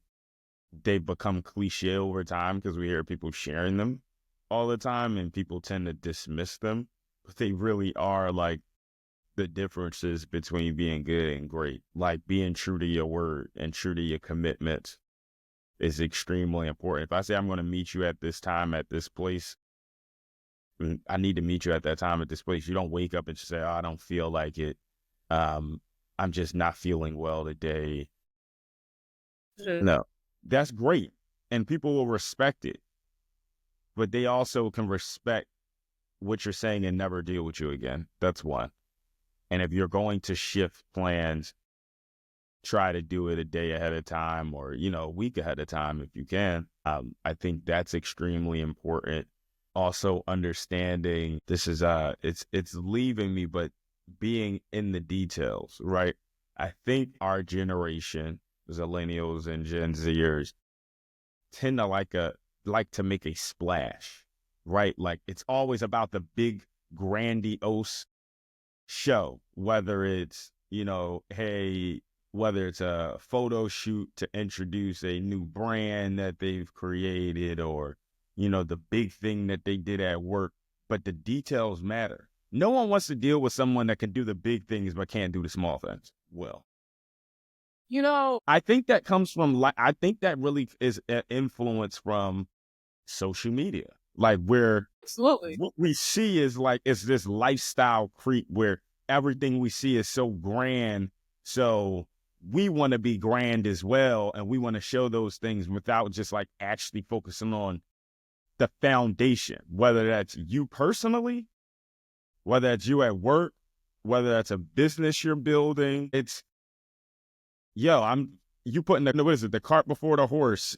they've become cliche over time because we hear people sharing them all the time, and people tend to dismiss them, but they really are like the differences between being good and great. Like being true to your word and true to your commitments is extremely important. If I say I'm going to meet you at this time at this place, I need to meet you at that time at this place. You don't wake up and say, "Oh, I don't feel like it. Um, I'm just not feeling well today." Mhm. No, that's great, and people will respect it, but they also can respect what you're saying and never deal with you again. That's one. And if you're going to shift plans, try to do it a day ahead of time or, a week ahead of time if you can. I think that's extremely important. Also understanding this is it's leaving me, but being in the details, right? I think our generation, millennials and Gen Zers, tend to like to make a splash, right? Like it's always about the big grandiose show, whether it's, hey, whether it's a photo shoot to introduce a new brand that they've created or, the big thing that they did at work, but the details matter. No one wants to deal with someone that can do the big things but can't do the small things well. You know, I think that comes from, I think that really is an influence from social media, like where absolutely. what we see is like it's this lifestyle creep where everything we see is so grand, so we want to be grand as well, and we want to show those things without just like actually focusing on the foundation, whether that's you personally, whether that's you at work, whether that's a business you're building. It's I'm you putting what is it, the cart before the horse,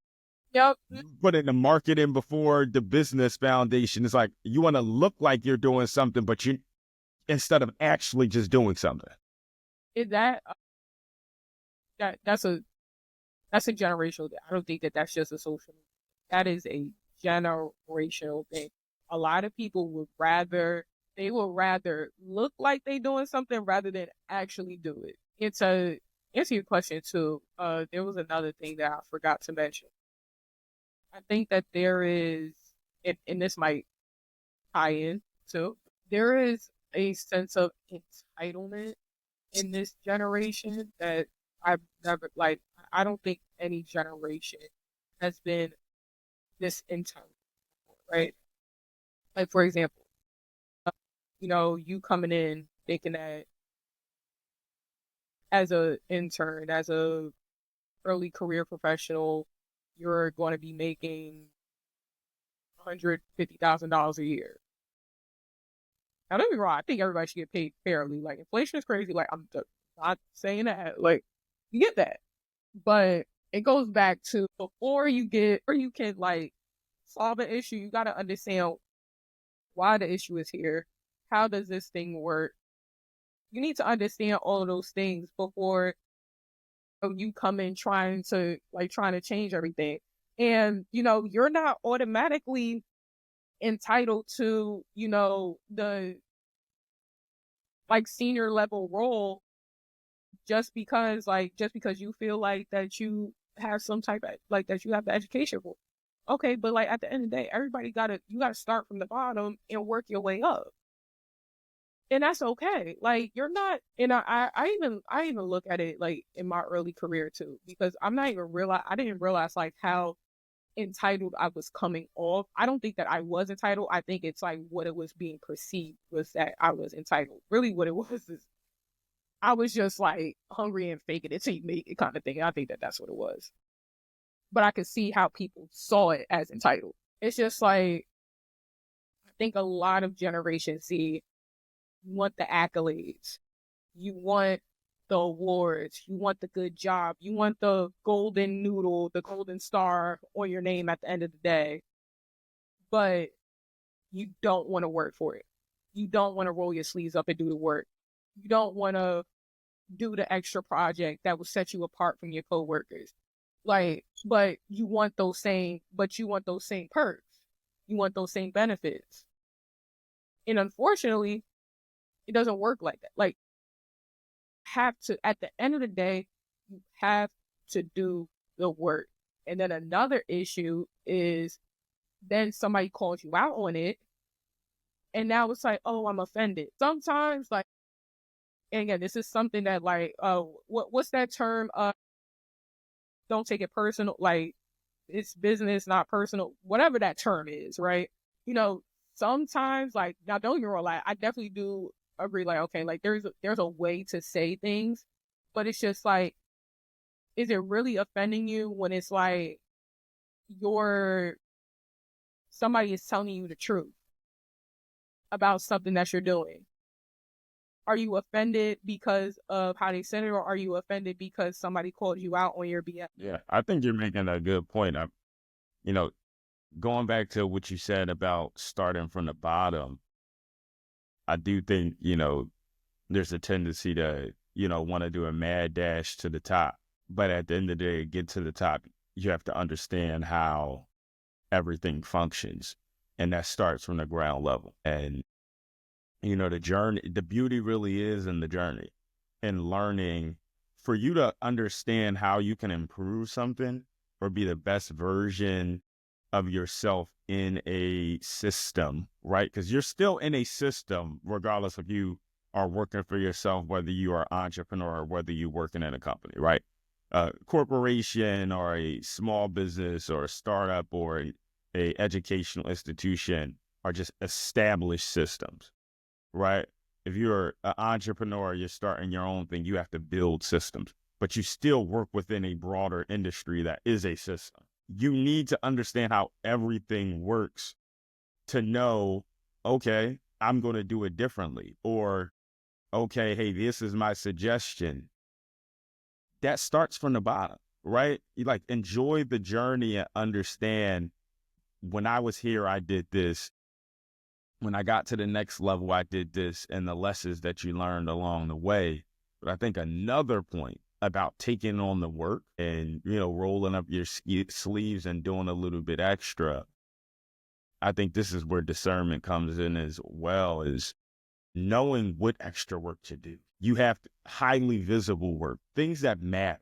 Yep. putting the marketing before the business foundation. It's like you want to look like you're doing something, but you instead of actually just doing something. Is that's a generational thing. I don't think that that's just a social. That is a generational thing. A lot of people would rather look like they doing something rather than actually do it. It's a answer your question too. There was another thing that I forgot to mention. I think that there is, and this might tie in too. There is a sense of entitlement in this generation that I've never like. I don't think any generation has been this entitled, right? Like for example, you coming in thinking that as a intern, as a early career professional, you're going to be making $150,000 a year. Now, don't be wrong. I think everybody should get paid fairly. Like, inflation is crazy. Like, I'm not saying that. Like, you get that. But it goes back to before you can, like, solve an issue, you got to understand why the issue is here. How does this thing work? You need to understand all of those things before you come in trying to change everything. And, you're not automatically entitled to, the like senior level role just because you feel like that you have some type of like that you have the education for. Okay, but like at the end of the day, you gotta start from the bottom and work your way up. And that's okay. Like you're not, and I even look at it like in my early career too, because I didn't realize like how entitled I was coming off. I don't think that I was entitled. I think it's like what it was being perceived was that I was entitled. Really what it was is I was just like hungry and faking it till you make it kind of thing. I think that that's what it was. But I could see how people saw it as entitled. It's just like, I think a lot of Generation Z want the accolades. You want the awards. You want the good job. You want the golden noodle, the golden star on your name at the end of the day. But you don't want to work for it. You don't want to roll your sleeves up and do the work. You don't want to do the extra project that will set you apart from your coworkers. Like, but you want those same perks. You want those same benefits. And unfortunately, it doesn't work like that. Like, at the end of the day, you have to do the work. And then another issue is then somebody calls you out on it. And now it's like, oh, I'm offended. Sometimes, like, and again, this is something that like, what's that term? Don't take it personal. Like, it's business, not personal. Whatever that term is, right? Sometimes, like, now don't get me wrong, like, I definitely do agree, like, okay, like, there's a way to say things, but it's just like, is it really offending you when it's like somebody is telling you the truth about something that you're doing? Are you offended because of how they said it, or are you offended because somebody called you out on your BS? Yeah, I think you're making a good point. Going back to what you said about starting from the bottom, I do think, there's a tendency to, want to do a mad dash to the top. But at the end of the day, get to the top, you have to understand how everything functions. And that starts from the ground level. And, the journey, the beauty really is in the journey and learning for you to understand how you can improve something or be the best version of yourself in a system, right? Because you're still in a system, regardless if you are working for yourself, whether you are an entrepreneur or whether you're working in a company, right? A corporation or a small business or a startup or a educational institution are just established systems, right? If you're an entrepreneur, you're starting your own thing, you have to build systems, but you still work within a broader industry that is a system. You need to understand how everything works to know, okay, I'm going to do it differently. Or, okay, hey, this is my suggestion. That starts from the bottom, right? You like enjoy the journey and understand when I was here, I did this. When I got to the next level, I did this, and the lessons that you learned along the way. But I think another point about taking on the work and, rolling up your sleeves and doing a little bit extra. I think this is where discernment comes in as well, is knowing what extra work to do. You have highly visible work, things that matter.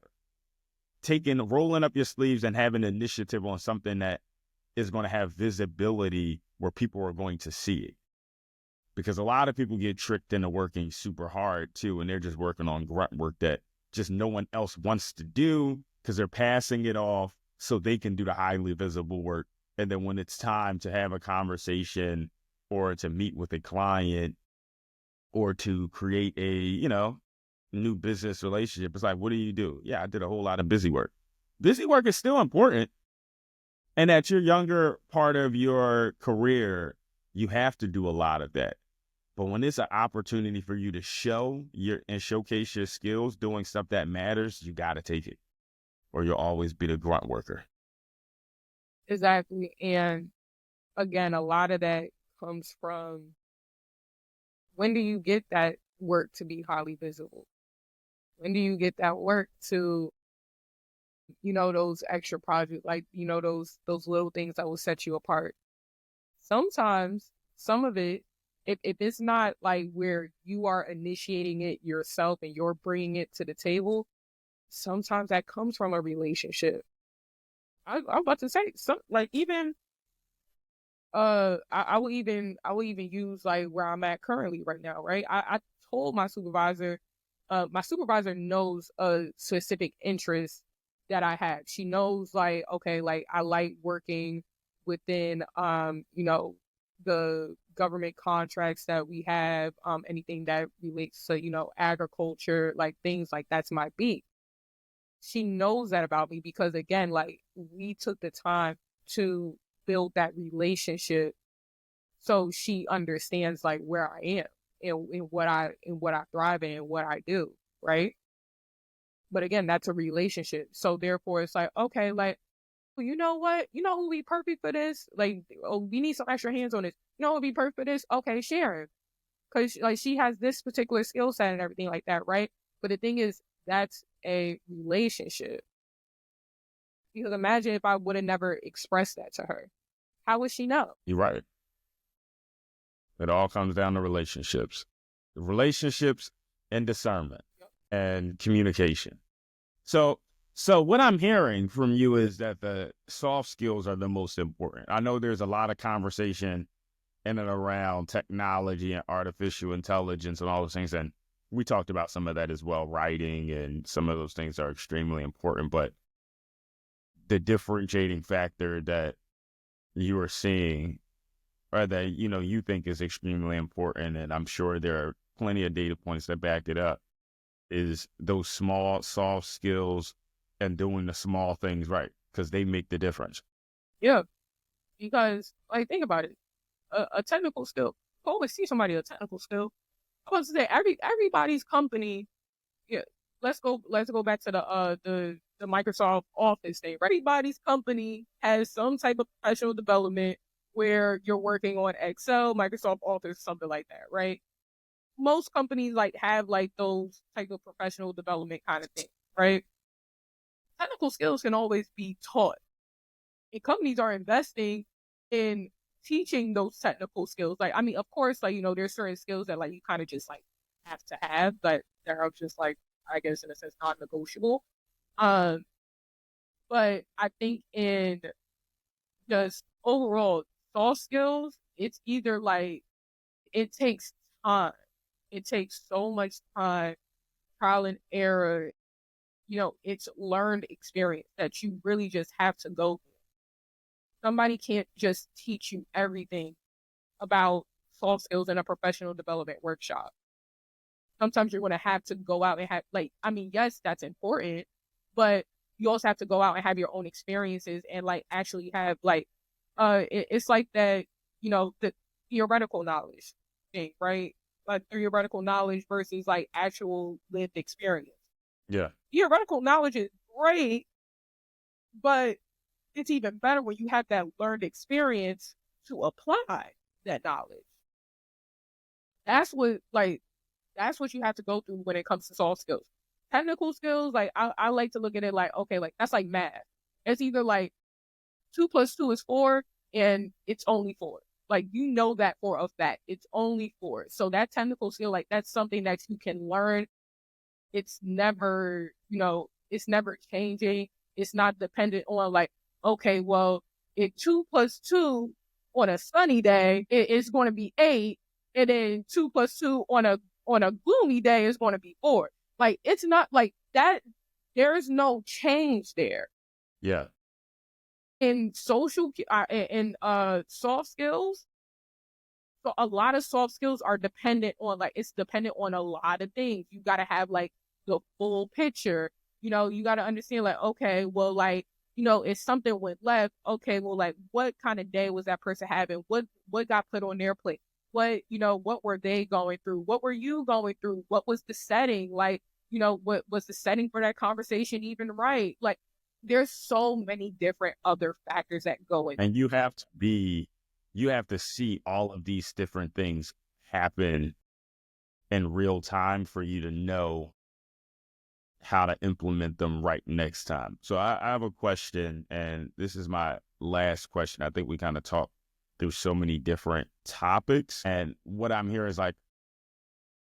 Rolling up your sleeves and having initiative on something that is going to have visibility where people are going to see it. Because a lot of people get tricked into working super hard too, and they're just working on grunt work that just no one else wants to do because they're passing it off so they can do the highly visible work. And then when it's time to have a conversation or to meet with a client or to create a, new business relationship, it's like, what do you do? Yeah, I did a whole lot of busy work. Busy work is still important, And at your younger part of your career, you have to do a lot of that. But when it's an opportunity for you to show and showcase your skills doing stuff that matters, you got to take it, or you'll always be the grunt worker. Exactly. And again, a lot of that comes from, when do you get that work to be highly visible? When do you get that work to, those extra projects, like, those little things that will set you apart? Sometimes some of it, if it's not like where you are initiating it yourself and you're bringing it to the table, sometimes that comes from a relationship. I'm about to say, some, like, even I will even use like where I'm at currently right now, right? I told my supervisor knows a specific interest that I have. She knows, like, okay, like, I like working within the government contracts that we have, anything that relates to, agriculture, like things like that's my beat. She knows that about me because, again, like, we took the time to build that relationship, so she understands like where I am and what I thrive in and what I do, right? But again, that's a relationship. So therefore it's like, okay, like, well, you know what? You know who would be perfect for this? Like, oh, we need some extra hands on this. You know who would be perfect for this? Okay, Sharon. Because, like, she has this particular skill set and everything like that, right? But the thing is, that's a relationship. Because imagine if I would have never expressed that to her. How would she know? You're right. It all comes down to relationships and discernment and communication. So what I'm hearing from you is that the soft skills are the most important. I know there's a lot of conversation in and around technology and artificial intelligence and all those things. And we talked about some of that as well. Writing and some of those things are extremely important. But the differentiating factor that you are seeing, or that, you think is extremely important, and I'm sure there are plenty of data points that back it up, is those small, soft skills and doing the small things right, because they make the difference. Yeah, because, like, think about it. A technical skill. You always see somebody a technical skill. I was to say everybody's company. Yeah, let's go back to the Microsoft Office thing. Everybody's company has some type of professional development where you're working on Excel, Microsoft Office, something like that, right? Most companies like have like those type of professional development kind of thing, right? Technical skills can always be taught, and companies are investing in teaching those technical skills. Like, I mean, of course, like, there's certain skills that like you kind of just like have to have, but they're just like, I guess in a sense, non-negotiable. Um, but I think in just overall soft skills, it's either like, it takes time. It takes so much time, trial and error. It's learned experience that you really just have to go through. Somebody can't just teach you everything about soft skills in a professional development workshop. Sometimes you're going to have to go out and have, like, I mean, yes, that's important, but you also have to go out and have your own experiences and like actually have like, it's like that, the theoretical knowledge thing, right? Like theoretical knowledge versus like actual lived experience. Yeah. Theoretical knowledge is great, but it's even better when you have that learned experience to apply that knowledge. That's what you have to go through when it comes to soft skills. Technical skills, like, I like to look at it like, okay, like, that's like math. It's either like 2 + 2 is 4 and it's only 4. Like, that for a fact. It's only 4. So that technical skill, like, that's something that you can learn. It's never, it's never changing. It's not dependent on like, okay, well, if 2 + 2 on a sunny day, it's going to be 8. And then 2 + 2 on a gloomy day is going to be 4. Like, it's not like that. There's no change there. Yeah. In soft skills, so a lot of soft skills are dependent on, like, it's dependent on a lot of things. You got to have like the full picture. You got to understand, like, okay, well, like, if something went left, okay, well, like, what kind of day was that person having? What got put on their plate? What were they going through? What were you going through? What was the setting? Like, what was the setting for that conversation even right? Like, there's so many different other factors that go in. And you have to see all of these different things happen in real time for you to know how to implement them right next time. So I have a question, and this is my last question. I think we kind of talked through so many different topics, and what I'm hearing is like,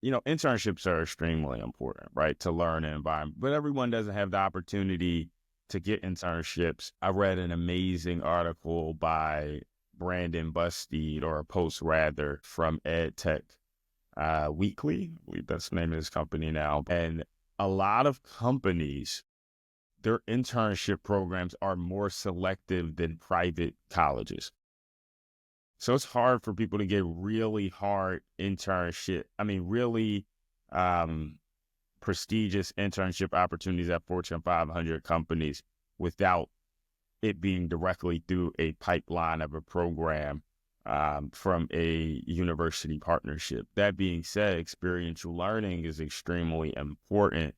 internships are extremely important, right? To learn an environment, but everyone doesn't have the opportunity to get internships. I read an amazing article by Brandon Bustede, or a post rather, from EdTech Weekly. I believe that's the name of his company now. And a lot of companies, their internship programs are more selective than private colleges. So it's hard for people to get really hard really prestigious internship opportunities at Fortune 500 companies without it being directly through a pipeline of a program from a university partnership. That being said, experiential learning is extremely important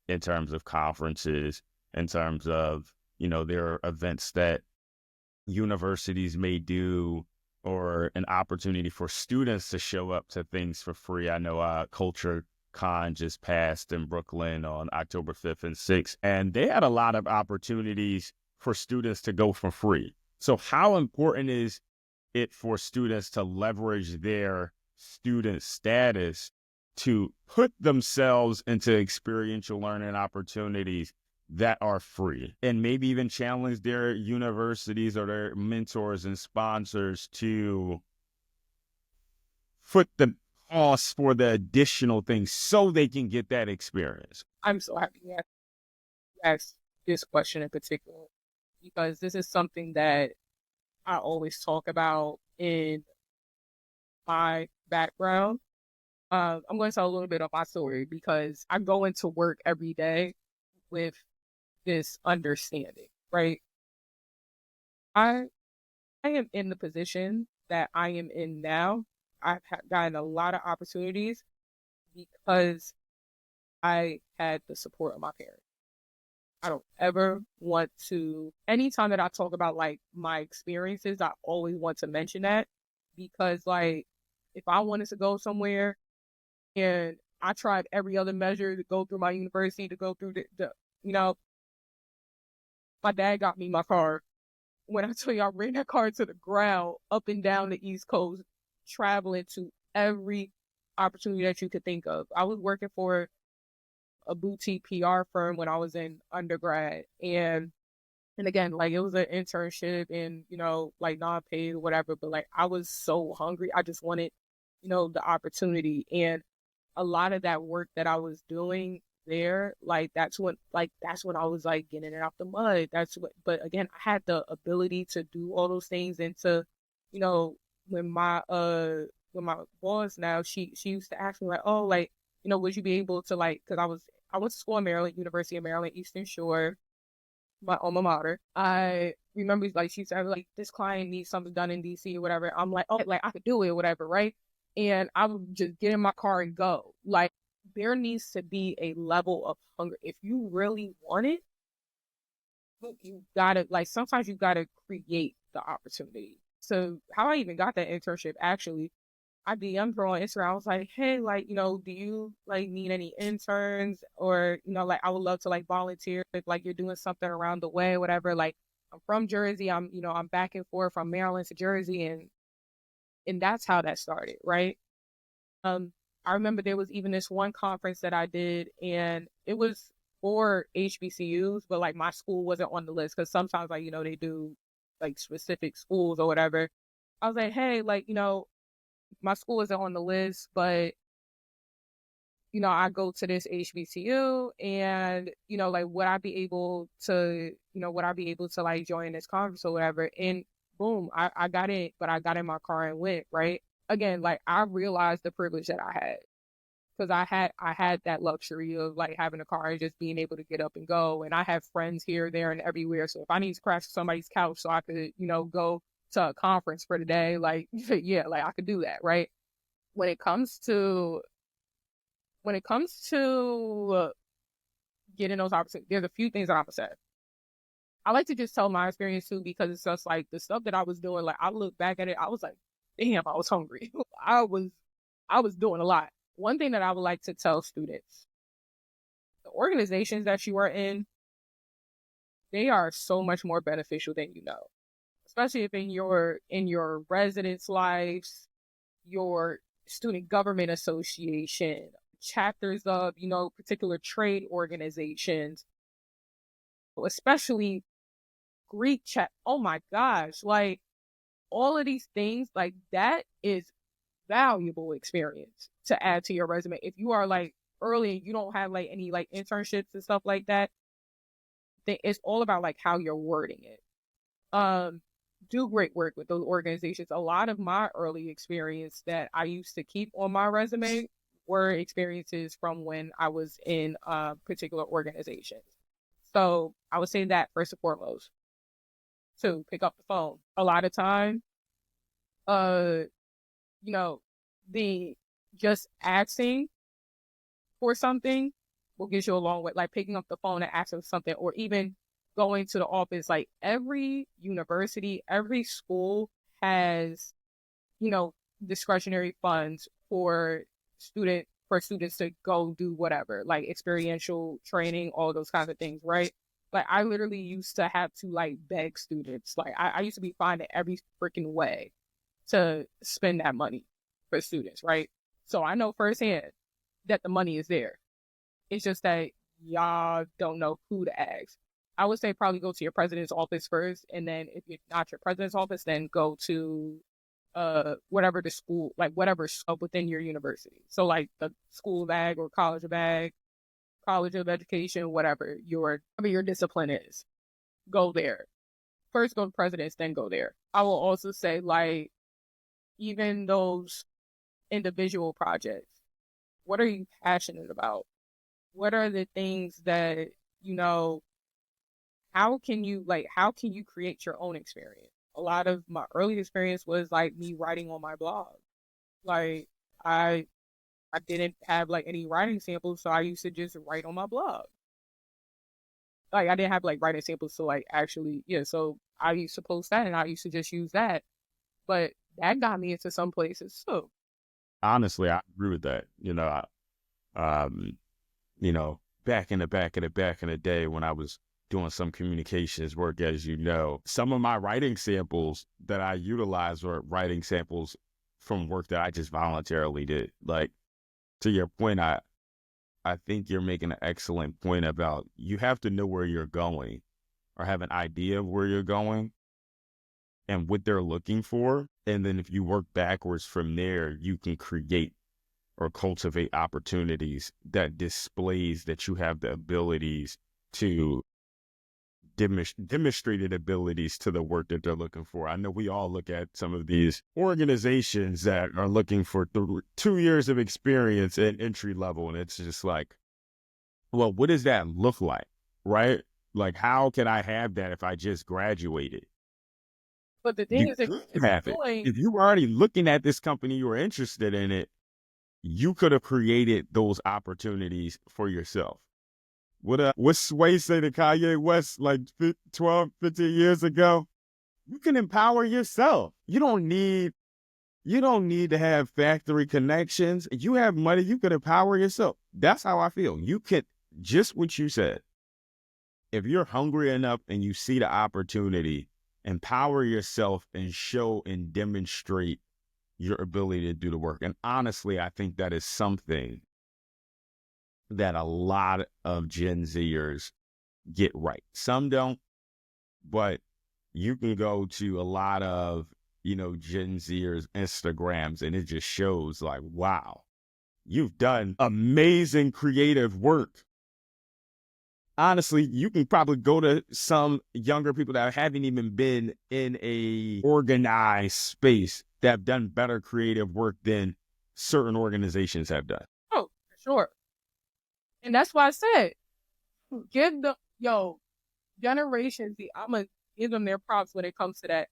in terms of conferences, in terms of, there are events that universities may do, or an opportunity for students to show up to things for free. I know Culture Con just passed in Brooklyn on October 5th and 6th, and they had a lot of opportunities for students to go for free. So how important is it for students to leverage their student status to put themselves into experiential learning opportunities that are free, and maybe even challenge their universities or their mentors and sponsors to foot the cost for the additional things so they can get that experience? I'm so happy you asked this question in particular, because this is something that I always talk about in my background. I'm going to tell a little bit of my story, because I go into work every day with this understanding, right? I am in the position that I am in now. I've gotten a lot of opportunities because I had the support of my parents. I don't ever want to, anytime that I talk about like my experiences, I always want to mention that, because like, if I wanted to go somewhere and I tried every other measure to go through my university, to go through my dad got me my car. When I tell you, I ran that car to the ground, up and down the East Coast, traveling to every opportunity that you could think of. I was working for a boutique PR firm when I was in undergrad. And again, like, it was an internship and, like, non-paid or whatever, but like, I was so hungry. I just wanted, the opportunity. And a lot of that work that I was doing there, like, that's when I was like getting it out the mud. But again, I had the ability to do all those things. And to, when my boss now, she used to ask me like, oh, like, would you be able to, like, because I went to school in Maryland, University of Maryland, Eastern Shore, my alma mater. I remember, like, she said, like, this client needs something done in DC or whatever. I'm like, oh, like, I could do it or whatever, right? And I would just get in my car and go. Like, there needs to be a level of hunger. If you really want it, you gotta, like, sometimes you gotta create the opportunity. So how I even got that internship, actually, I DM'd her on Instagram. I was like, hey, like, do you like need any interns, or, like, I would love to like volunteer if like you're doing something around the way, whatever. Like, I'm from Jersey. I'm back and forth from Maryland to Jersey, and that's how that started, right? I remember there was even this one conference that I did, and it was for HBCUs, but like my school wasn't on the list, because sometimes, like, they do like specific schools or whatever. I was like, hey, like, my school isn't on the list, but, I go to this HBCU, and, like, would I be able to like join this conference or whatever? And boom, I got in, but I got in my car and went, right? Again, like, I realized the privilege that I had, because I had that luxury of like having a car and just being able to get up and go. And I have friends here, there, and everywhere. So if I need to crash somebody's couch so I could, go to a conference for the day, like yeah, like I could do that, right? When it comes to getting those opportunities, there's a few things that I'm gonna say. I like to just tell my experience too, because it's just like the stuff that I was doing. Like I look back at it, I was like, damn, I was hungry. I was doing a lot. One thing that I would like to tell students: the organizations that you are in, they are so much more beneficial than you know. Especially if in your residence lives, your student government association, chapters of, particular trade organizations, especially Greek chat. Oh my gosh, like all of these things, like that is valuable experience to add to your resume. If you are like early and you don't have like any like internships and stuff like that, then it's all about like how you're wording it. Do great work with those organizations. A lot of my early experience that I used to keep on my resume were experiences from when I was in particular organizations. So I would say that first and foremost. To pick up the phone. A lot of time, uh, you know, the just asking for something will get you a long way. Like picking up the phone and asking for something, or even going to the office. Like every university, every school has, discretionary funds for students to go do whatever, like experiential training, all those kinds of things, right? Like I literally used to have to like beg students. Like I used to be finding every freaking way to spend that money for students, right? So I know firsthand that the money is there. It's just that y'all don't know who to ask. I would say probably go to your president's office first, and then if you're not your president's office, then go to whatever the school, like whatever within your university. So like the school bag or college of education, whatever your discipline is, go there. First go to presidents, then go there. I will also say like even those individual projects, what are you passionate about? What are the things that, how can you create your own experience? A lot of my early experience was like me writing on my blog. Like I didn't have like any writing samples, so I used to just write on my blog. Like I didn't have like writing samples to like actually, yeah. So I used to post that, and I used to just use that. But that got me into some places too. Honestly, I agree with that. Back in the day when I was doing some communications work, as you know, some of my writing samples that I utilized were writing samples from work that I just voluntarily did. Like, to your point, I think you're making an excellent point about you have to know where you're going or have an idea of where you're going and what they're looking for. And then if you work backwards from there, you can create or cultivate opportunities that displays that you have the abilities to demonstrated abilities to the work that they're looking for. I know we all look at some of these organizations that are looking for 2 years of experience at entry level, and it's just like, well, what does that look like, right? Like, how can I have that if I just graduated? But the thing You is, could have it. If you were already looking at this company, you were interested in it, you could have created those opportunities for yourself. What Sway say to Kanye West like 12, 15 years ago? You can empower yourself. You don't need to have factory connections. You have money, you can empower yourself. That's how I feel. You can, just what you said. If you're hungry enough and you see the opportunity, empower yourself and show and demonstrate your ability to do the work. And honestly, I think that is something that a lot of Gen Zers get right. Some don't, but you can go to a lot of, Gen Zers Instagrams and it just shows like, wow, you've done amazing creative work. Honestly, you can probably go to some younger people that haven't even been in a organized space that have done better creative work than certain organizations have done. Oh, sure. And that's why I said, give the, Generation Z, I'm going to give them their props when it comes to that.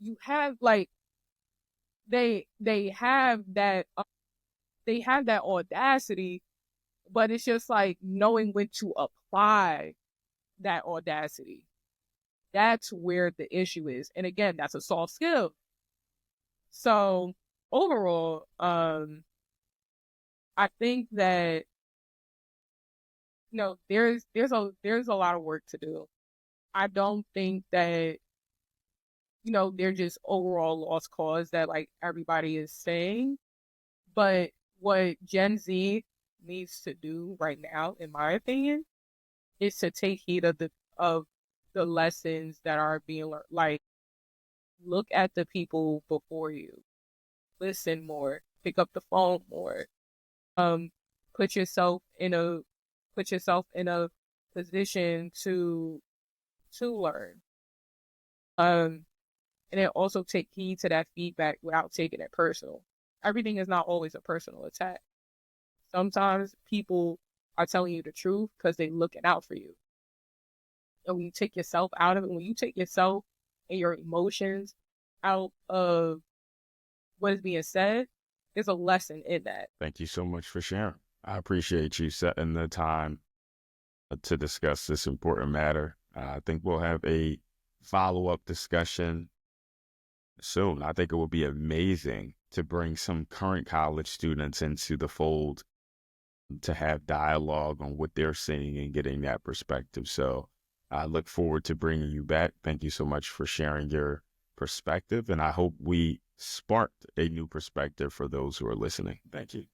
You have, like, they have that audacity, but it's just like knowing when to apply that audacity. That's where the issue is. And again, that's a soft skill. So overall, I think that there's a lot of work to do. I don't think that they're just overall lost cause that like everybody is saying. But what Gen Z needs to do right now, in my opinion, is to take heed of the lessons that are being learned. Like, look at the people before you, listen more, pick up the phone more, um, put yourself in a position to learn. And then also take heed to that feedback without taking it personal. Everything is not always a personal attack. Sometimes people are telling you the truth because they're looking out for you. And when you take yourself out of it, when you take yourself and your emotions out of what is being said, there's a lesson in that. Thank you so much for sharing. I appreciate you setting the time to discuss this important matter. I think we'll have a follow-up discussion soon. I think it would be amazing to bring some current college students into the fold to have dialogue on what they're seeing and getting that perspective. So I look forward to bringing you back. Thank you so much for sharing your perspective, and I hope we sparked a new perspective for those who are listening. Thank you.